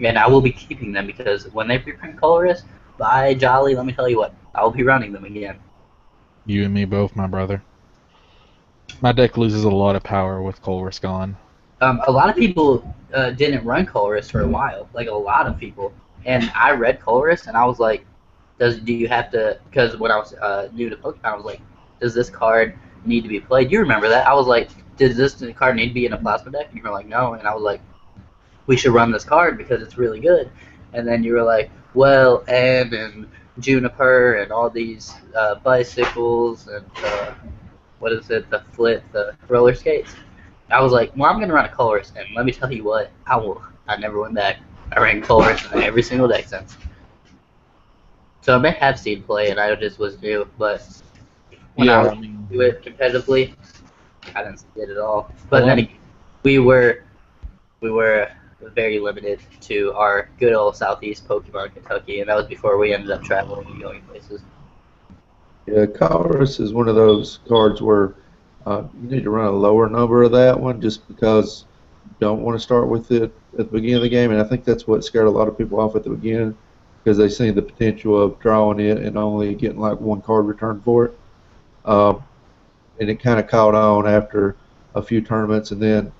And I will be keeping them because when they reprint Colress, by Jolly, let me tell you what, I'll be running them again. You and me both, my brother. My deck loses a lot of power with Colress gone. A lot of people didn't run Colress for a while, like a lot of people. And I read Colress and I was like, do you have to, because when I was new to Pokemon, I was like, does this card need to be played? You remember that? I was like, does this card need to be in a plasma deck? And you were like, no. And I was like, we should run this card because it's really good. And then you were like, well, and Juniper and all these bicycles and what is it, the roller skates. I was like, well, I'm going to run a Colress, and let me tell you what, I never went back. I ran Colress in every single deck since. So I may have seen play, and I just was new, but when I was do it competitively, I didn't see it at all. But then again, we were very limited to our good old Southeast Pokemon, Kentucky, and that was before we ended up traveling and going places. Yeah, Colress is one of those cards where you need to run a lower number of that one just because you don't want to start with it at the beginning of the game, and I think that's what scared a lot of people off at the beginning because they seen the potential of drawing it and only getting like 1 card returned for it. And it kind of caught on after a few tournaments, and then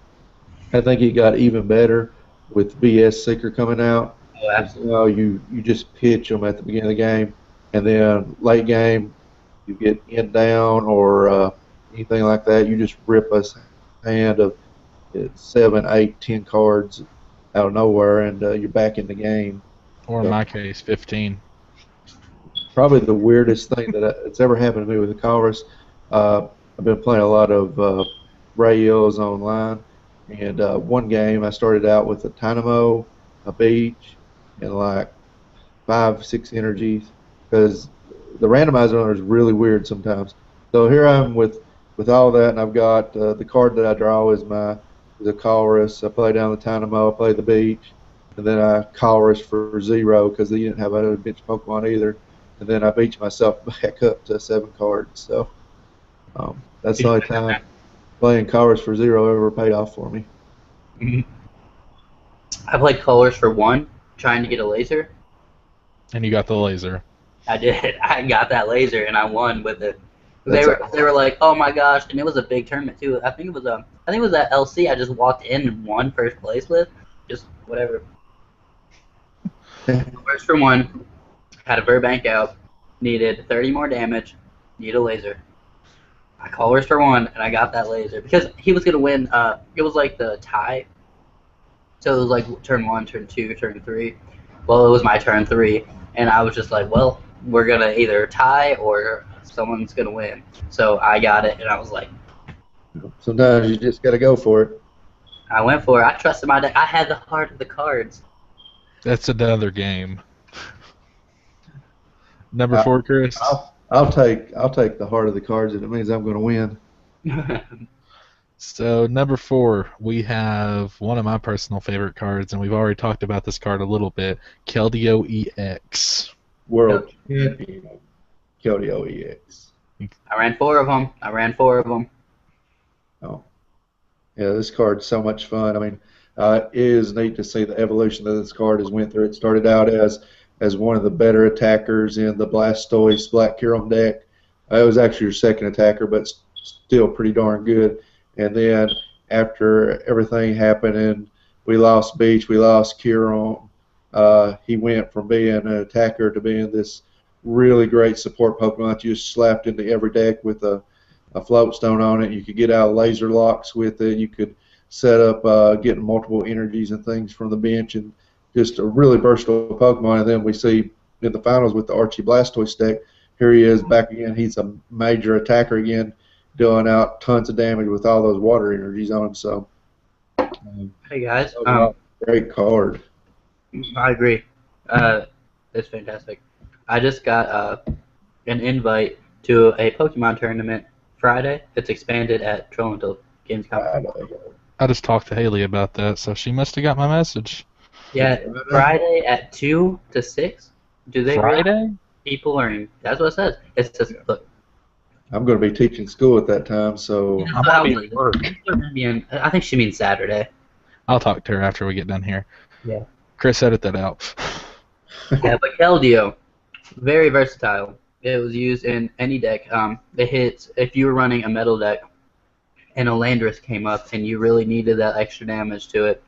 I think it got even better with BS Seeker coming out. Oh, absolutely. You just pitch them at the beginning of the game, and then late game, you get in down or anything like that, you just rip a hand of 7, 8, 10 cards out of nowhere, and you're back in the game. Or in my case, 15. Probably the weirdest thing that's ever happened to me with the Colress. I've been playing a lot of Rails online, and one game I started out with a Dynamo, a Beach, and like 5, 6 energies because the randomizer on it is really weird sometimes. So here I am with all that, and I've got the card that I draw is the Colress. I play down the Dynamo, I play the Beach, and then I Colress for 0 because they didn't have other bench Pokemon either. And then I beach myself back up to 7 cards. So that's the only time playing Colress for 0 ever paid off for me. Mm-hmm. I played Colress for 1, trying to get a laser. And you got the laser. I did. I got that laser and I won with it. They were like, oh my gosh, and it was a big tournament too. I think it was that LC I just walked in and won first place with. Just whatever. Colress for 1. Had a Burbank out, needed 30 more damage, need a laser. I Colress for 1, and I got that laser. Because he was going to win, it was like the tie. So it was like turn 1, turn 2, turn 3. Well, it was my turn 3, and I was just like, well, we're going to either tie or someone's going to win. So I got it, and I was like... Sometimes you just got to go for it. I went for it. I trusted my deck. I had the heart of the cards. That's another game. Number 4, Chris. I'll take the heart of the cards if it means I'm going to win. So number 4, we have one of my personal favorite cards, and we've already talked about this card a little bit, Keldeo EX. World champion, Keldeo EX. I ran 4 of them. Oh, yeah, this card's so much fun. I mean, it is neat to see the evolution that this card has went through. It started out as one of the better attackers in the Blastoise Black Kyurem deck. It was actually your second attacker, but still pretty darn good. And then after everything happened and we lost Beach, we lost Kyurem, he went from being an attacker to being this really great support Pokemon that you just slapped into every deck with a float stone on it. You could get out laser locks with it. You could set up getting multiple energies and things from the bench, and just a really versatile Pokemon. And then we see in the finals with the Archie Blastoise deck, here he is back again. He's a major attacker again, dealing out tons of damage with all those water energies on him. So, Hey guys, great card. I agree. It's fantastic. I just got an invite to a Pokemon tournament Friday. It's expanded at Toronto Gamescom. I just talked to Haley about that, so she must have got my message. Yeah, Friday at 2 to 6. Do they Friday? People are in. That's what it says. It says, look. I'm going to be teaching school at that time, so I'm going to be at work. I think she means Saturday. I'll talk to her after we get done here. Yeah. Chris, edit that out. Yeah, but Keldeo, very versatile. It was used in any deck. It hits if you were running a metal deck and a Landorus came up and you really needed that extra damage to it.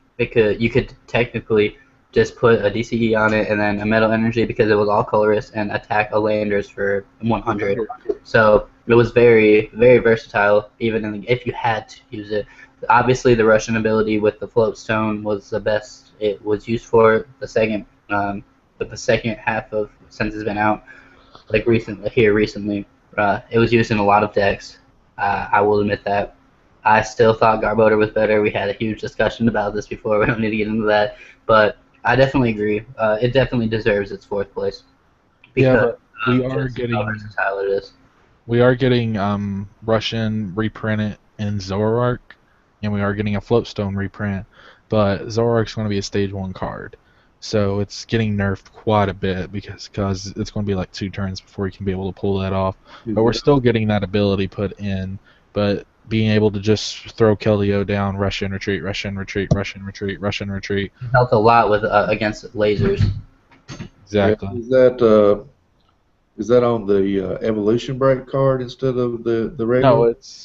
You could technically just put a DCE on it and then a metal energy because it was all colorless and attack a Landorus for 100. So it was very, very versatile, even if you had to use it. Obviously, the Russian ability with the float stone was the best it was used for. The second, but the second half of since it's been out, like recently, it was used in a lot of decks. I will admit that. I still thought Garbodor was better. We had a huge discussion about this before. We don't need to get into that, but I definitely agree. It definitely deserves its 4th place. Because we are getting how versatile it is. We are getting Russian reprinted in Zoroark, and we are getting a Floatstone reprint, but Zoroark's going to be a Stage 1 card. So it's getting nerfed quite a bit because it's going to be like 2 turns before you can be able to pull that off. But we're still getting that ability put in, but being able to just throw Keldeo down, Russian retreat, Russian retreat, Russian retreat, Russian retreat. It helped a lot with against lasers. Exactly. Yeah, is that on the evolution break card instead of the regular? No,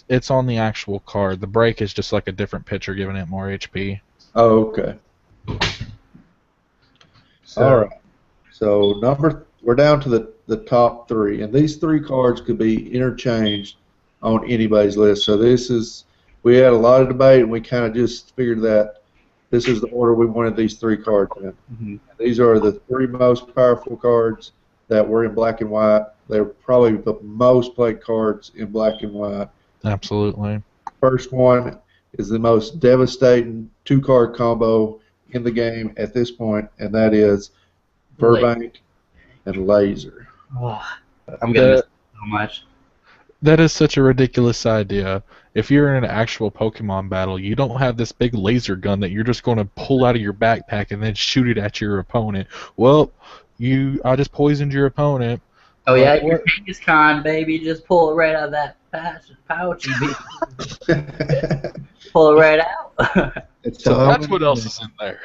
it's on the actual card. The break is just like a different pitcher giving it more HP. Oh, okay. All right. So we're down to the top 3, and these 3 cards could be interchanged on anybody's list. So we had a lot of debate, and we kind of just figured that this is the order we wanted these 3 cards in. Mm-hmm. These are the 3 most powerful cards that were in black and white. They're probably the most played cards in black and white. Absolutely. First one is the most devastating 2-card combo in the game at this point, and that is Burbank and Laser. Oh, I'm going to miss it so much. That is such a ridiculous idea. If you're in an actual Pokemon battle, you don't have this big laser gun that you're just going to pull out of your backpack and then shoot it at your opponent. Well, I just poisoned your opponent. Oh yeah, your Kangaskhan, baby, just pull it right out of that pouch. Pull it right out. So that's what else is in there.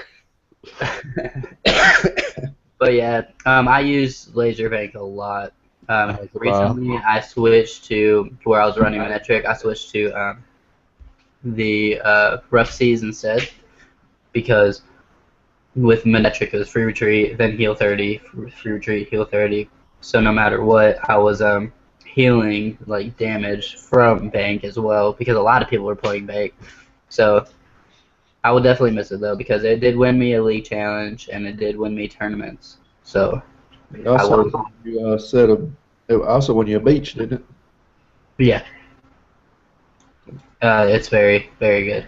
But yeah, I use Laserbank a lot. Recently, I switched to where I was running Manectric. I switched to the Rough Seas instead because with Manectric it was free retreat, then heal 30, free retreat, heal 30. So no matter what, I was healing like damage from Bank as well because a lot of people were playing Bank. So I will definitely miss it though because it did win me a league challenge and it did win me tournaments. So you said it also won you a beach, didn't it? Yeah. It's very, very good.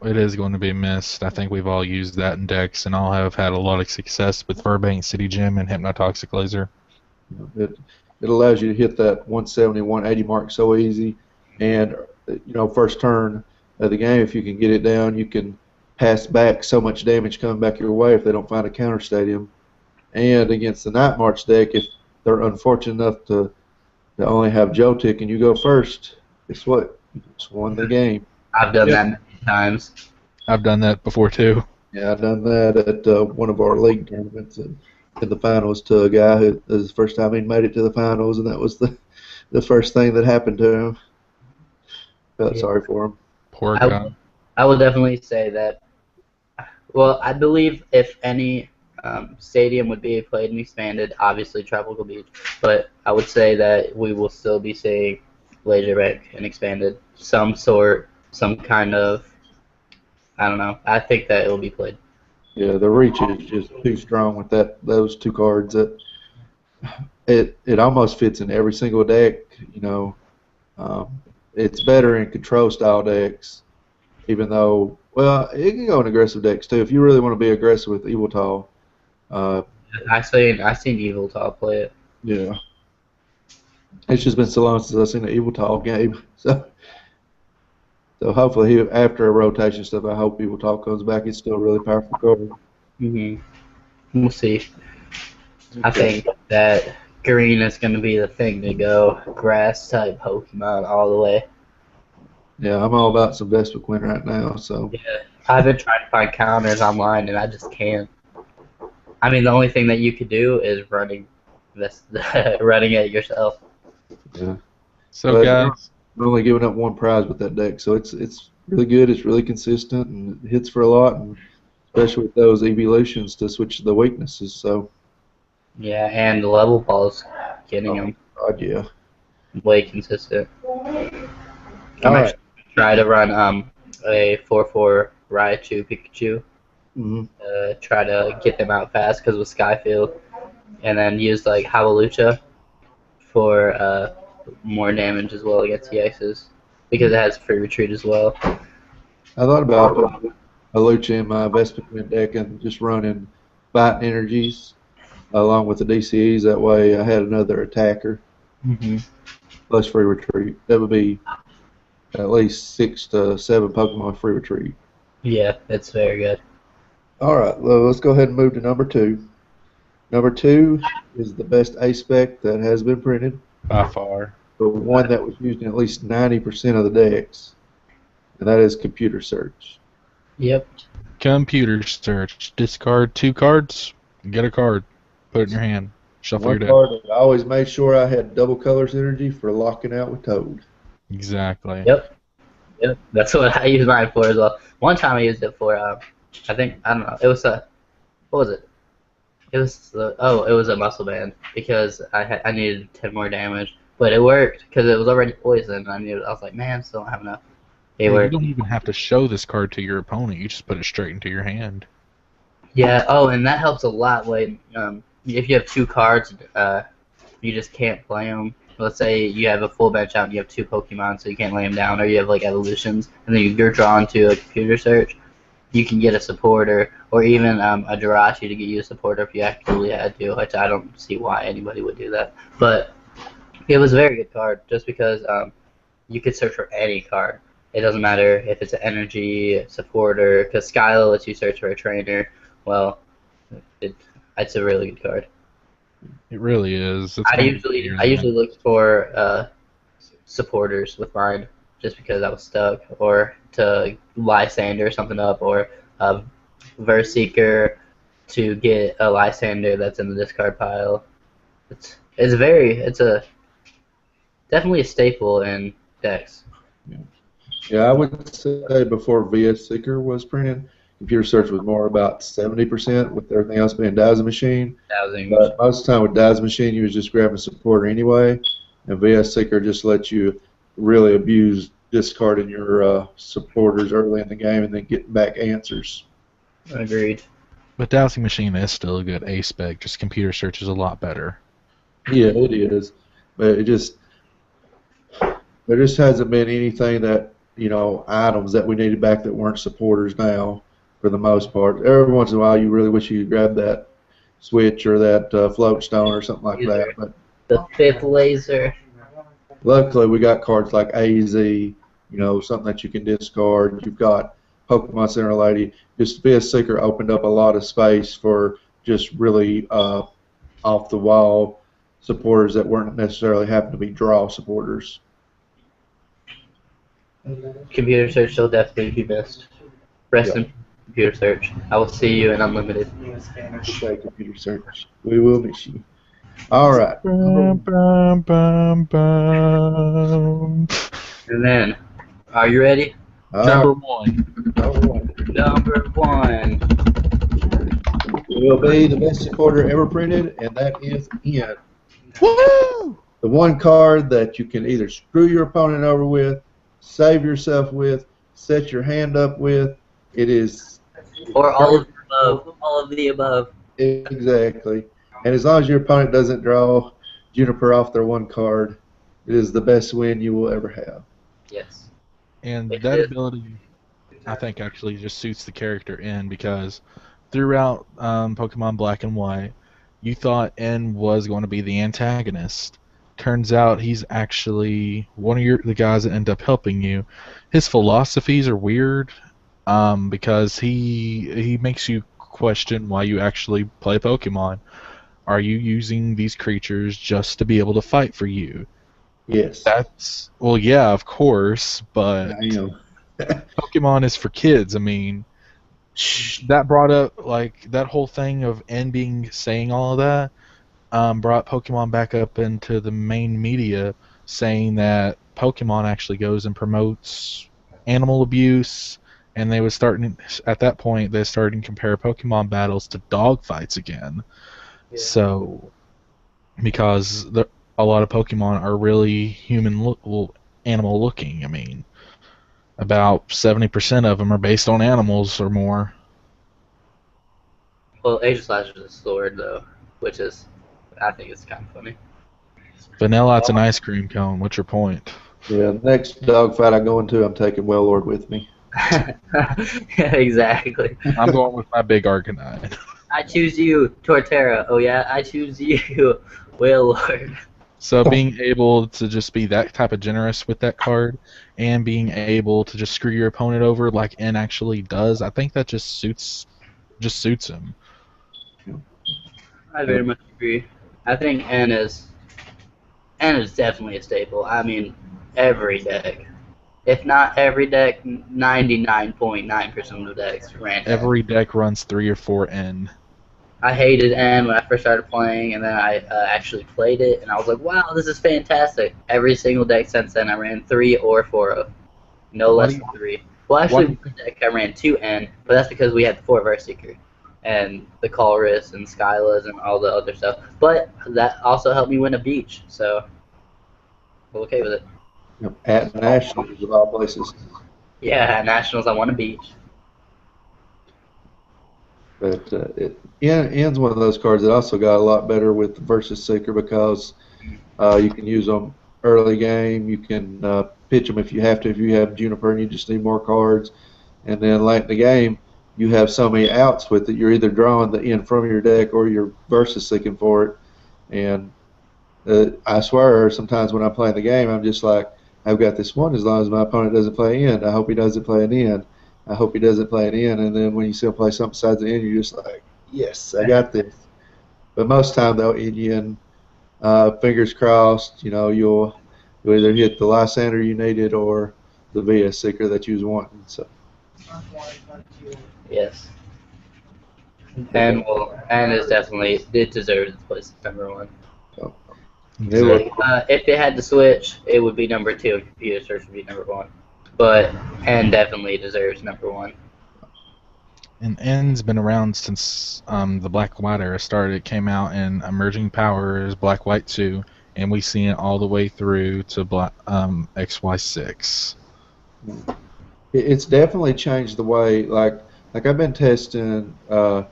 It is going to be missed. I think we've all used that in decks, and all have had a lot of success with Burbank City Gym and Hypnotoxic Laser. It allows you to hit that 170, 180 mark so easy, and first turn of the game, if you can get it down, you can pass back so much damage coming back your way if they don't find a counter stadium. And against the Night March deck, if they're unfortunate enough to only have Joe tick and you go first, guess what? You just won the game. I've done that many times. I've done that before too. Yeah, I've done that at one of our league tournaments in the finals to a guy who it was the first time he made it to the finals, and that was the first thing that happened to him. Felt sorry for him. Poor guy. I would definitely say that. Well, I believe if any stadium would be played and expanded, obviously Tropical Beach, but I would say that we will still be seeing Laser Bank and expanded, some kind of, I don't know. I think that it will be played. Yeah, the reach is just too strong with those two cards. That it almost fits in every single deck. It's better in control style decks, even though, well, it can go in aggressive decks too if you really want to be aggressive with Evil Tall. I seen Evil Tall play it. Yeah. It's just been so long since I've seen an Evil Tall game. So hopefully after a rotation stuff, I hope Evil Tall comes back. It's still a really powerful card. We'll see. I think that green is going to be the thing to go. Grass type Pokemon all the way. Yeah, I'm all about some Vespiquen right now. So yeah, I've been trying to find counters online and I just can't. I mean, the only thing that you could do is running it yourself. Yeah. So guys, I'm only giving up one prize with that deck, so it's really good. It's really consistent and it hits for a lot, and especially with those evolutions to switch the weaknesses. So. Yeah, and the level balls, getting them. God, yeah. Way consistent. I might try to run a 4/4 Raichu Pikachu. Try to get them out fast because with Skyfield, and then use like Hawlucha for more damage as well against EXs because it has free retreat as well. I thought about putting a Lucha in my Vespiquen deck and just running Bite Energies along with the DCEs. That way I had another attacker plus free retreat. That would be at least 6 to 7 Pokemon free retreat. Yeah, that's very good. All right, well, let's go ahead and move to number 2. Number 2 is the best A-Spec that has been printed. By far. The one that was used in at least 90% of the decks, and that is Computer Search. Yep. Computer Search. Discard 2 cards, get a card, put it in your hand, shuffle your deck. I always made sure I had double colors energy for locking out with Toad. Exactly. Yep. That's what I use mine for as well. one time I used it for, I don't know, it was a, what was it? It was it was a muscle band because I needed 10 more damage, but it worked because it was already poisoned. I was like, man, still don't have enough. You don't even have to show this card to your opponent. You just put it straight into your hand. Yeah. Oh, and that helps a lot. Like, if you have 2 cards, you just can't play them. Let's say you have a full bench out and you have 2 Pokemon, so you can't lay them down, or you have like evolutions, and then you're drawn to a computer search. You can get a supporter, or even a Jirachi to get you a supporter if you actually had to, which I don't see why anybody would do that. But it was a very good card, just because you could search for any card. It doesn't matter if it's an energy supporter, because Skyla lets you search for a trainer. Well, it's a really good card. It really is. I usually look for supporters with mine, just because I was stuck, or to Lysander something up, or Verseeker to get a Lysander that's in the discard pile. It's definitely a staple in decks. Yeah, I would say before VS Seeker was printed, Computer Search was more about 70%, with everything else being Dazzle Machine. But most of the time with Dazzle Machine, you was just grabbing a supporter anyway, and VS Seeker just lets you really abuse discarding your supporters early in the game and then getting back answers. Agreed. But Dowsing Machine is still a good A-Spec, just Computer Search is a lot better. Yeah, it is. But there just hasn't been anything that, items that we needed back that weren't supporters now, for the most part. Every once in a while, you really wish you could grab that switch or that float stone or something like that. But the 5th laser. Luckily, we got cards like AZ something that you can discard. You've got Pokemon Center Lady. Just to be a seeker opened up a lot of space for just really off-the-wall supporters that weren't necessarily having to be draw supporters. Computer search will definitely be missed. Rest in computer search. I will see you in Unlimited. Okay, computer search. We will miss you. All right. And then, are you ready? Number one. Number one. Will be the best supporter ever printed, and that is Ian. Woo! The one card that you can either screw your opponent over with, save yourself with, set your hand up with. It is... Or all of the above. All of the above. Exactly. And as long as your opponent doesn't draw Juniper off their one card, it is the best win you will ever have. Yes. And that ability, I think, actually just suits the character N, because throughout Pokemon Black and White, you thought N was going to be the antagonist. Turns out he's actually one of the guys that end up helping you. His philosophies are weird because he makes you question why you actually play Pokemon. Are you using these creatures just to be able to fight for you? Yes. Well, yeah, of course, but Pokemon is for kids. I mean, that brought up, like, that whole thing of N saying all of that brought Pokemon back up into the main media, saying that Pokemon actually goes and promotes animal abuse, and they was starting, at that point, they started to compare Pokemon battles to dog fights again. Yeah. So, because a lot of Pokemon are really animal looking. I mean, about 70% of them are based on animals or more. Well, Aegislash is a sword, though, which is, I think it's kind of funny. Vanillite's an ice cream cone. What's your point? Yeah, the next dog fight I go into, I'm taking Wailord with me. Yeah, exactly. I'm going with my big Arcanine. I choose you, Torterra. Oh yeah, I choose you, Wailord. So being able to just be that type of generous with that card, and being able to just screw your opponent over like N actually does, I think that just suits him. I very much agree. I think N is definitely a staple. I mean, every deck. If not every deck, 99.9% of the decks ran N. Every deck runs 3 or 4 N. I hated N when I first started playing, and then I actually played it, and I was like, wow, this is fantastic. Every single deck since then I ran 3 or 4 of. No less than 3. Well, actually, one deck I ran 2 N, but that's because we had the 4 Seeker and the Colress and Skylas and all the other stuff. But that also helped me win a beach, so I'm okay with it. At Nationals, of all places. Yeah, at Nationals I won a beach. But N's one of those cards that also got a lot better with Versus Seeker, because you can use them early game. You can pitch them if you have to. If you have Juniper and you just need more cards. And then late in the game, you have so many outs with it. You're either drawing the N from your deck or you're Versus Seeking for it. And I swear, sometimes when I'm playing the game, I'm just like, I've got this one as long as my opponent doesn't play N. I hope he doesn't play an N. I hope he doesn't play an N. And then when you see him play something besides the N, you're just like, yes, I got this. But most time they'll end you in, fingers crossed, you'll either hit the Lysander you needed or the VS Seeker that you was wanting. So. Yes. And is definitely, it deserves its place at number 1. So. If it had to switch, it would be number 2. Computer search would be number 1. But N definitely deserves number 1. And N's been around since the Black and White era started. It came out in Emerging Powers, Black White 2, and we've seen it all the way through to XY6. It's definitely changed the way, like I've been testing, XY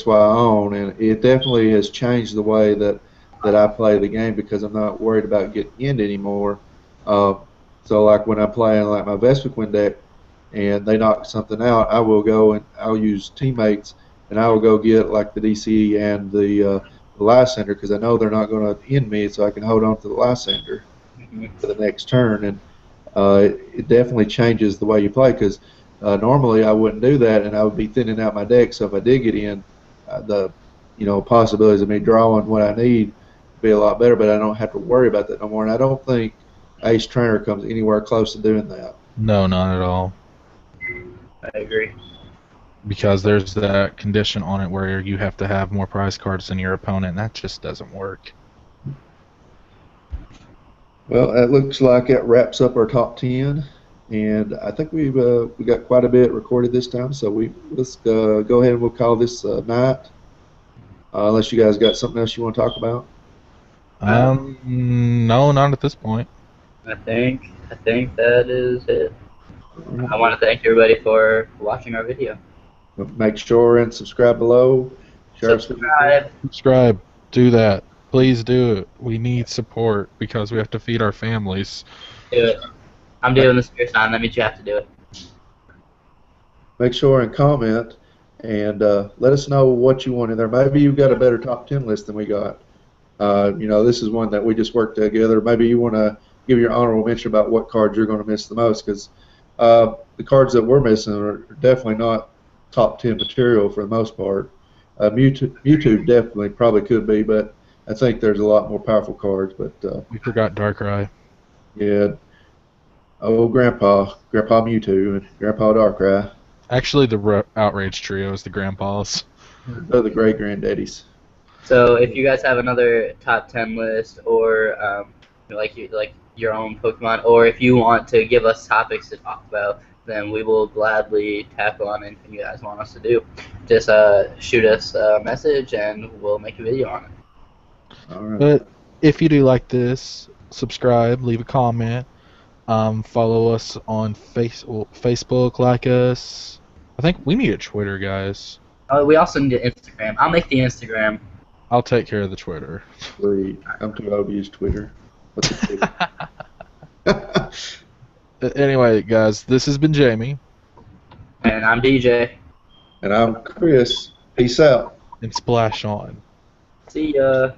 on, and it definitely has changed the way that I play the game, because I'm not worried about getting end anymore. So like when I'm playing like my Vespiquen deck and they knock something out, I will go and I'll use teammates and I will go get like the DCE and the Lysander, because I know they're not going to end me, so I can hold on to the Lysander for the next turn. And it definitely changes the way you play. Because normally I wouldn't do that, and I would be thinning out my deck. So if I did get in, the possibilities of me drawing what I need would be a lot better. But I don't have to worry about that no more. And I don't think Ace Trainer comes anywhere close to doing that. No, not at all. I agree. Because there's that condition on it where you have to have more prize cards than your opponent, and that just doesn't work. Well, it looks like it wraps up our top 10, and I think we got quite a bit recorded this time, so let's go ahead and we'll call this night. Unless you guys got something else you want to talk about. No, not at this point. I think that is it. I want to thank everybody for watching our video. Make sure and subscribe below. Subscribe. Do that. Please do it. We need support because we have to feed our families. Do it. I'm doing this first time. That means you have to do it. Make sure and comment and let us know what you want in there. Maybe you've got a better top 10 list than we got. This is one that we just worked together. Maybe you want to give your honorable mention about what cards you're going to miss the most, because the cards that we're missing are definitely not top 10 material for the most part. Mewtwo definitely probably could be, but I think there's a lot more powerful cards. But we forgot Darkrai. Yeah. Oh, Grandpa Mewtwo and Grandpa Darkrai. Actually, the Outrage Trio is the grandpas. They're the great granddaddies. So if you guys have another top 10 list, or like your own Pokemon, or if you want to give us topics to talk about, then we will gladly tackle on anything you guys want us to do. Just shoot us a message and we'll make a video on it. All right. But if you do like this, subscribe, leave a comment, follow us on Facebook, like us. I think we need a Twitter, guys. We also need an Instagram. I'll make the Instagram. I'll take care of the Twitter. Sweet. I'm too old to use Twitter. What's a Twitter? Anyway, guys, this has been Jamie. And I'm DJ. And I'm Chris. Peace out. And splash on. See ya.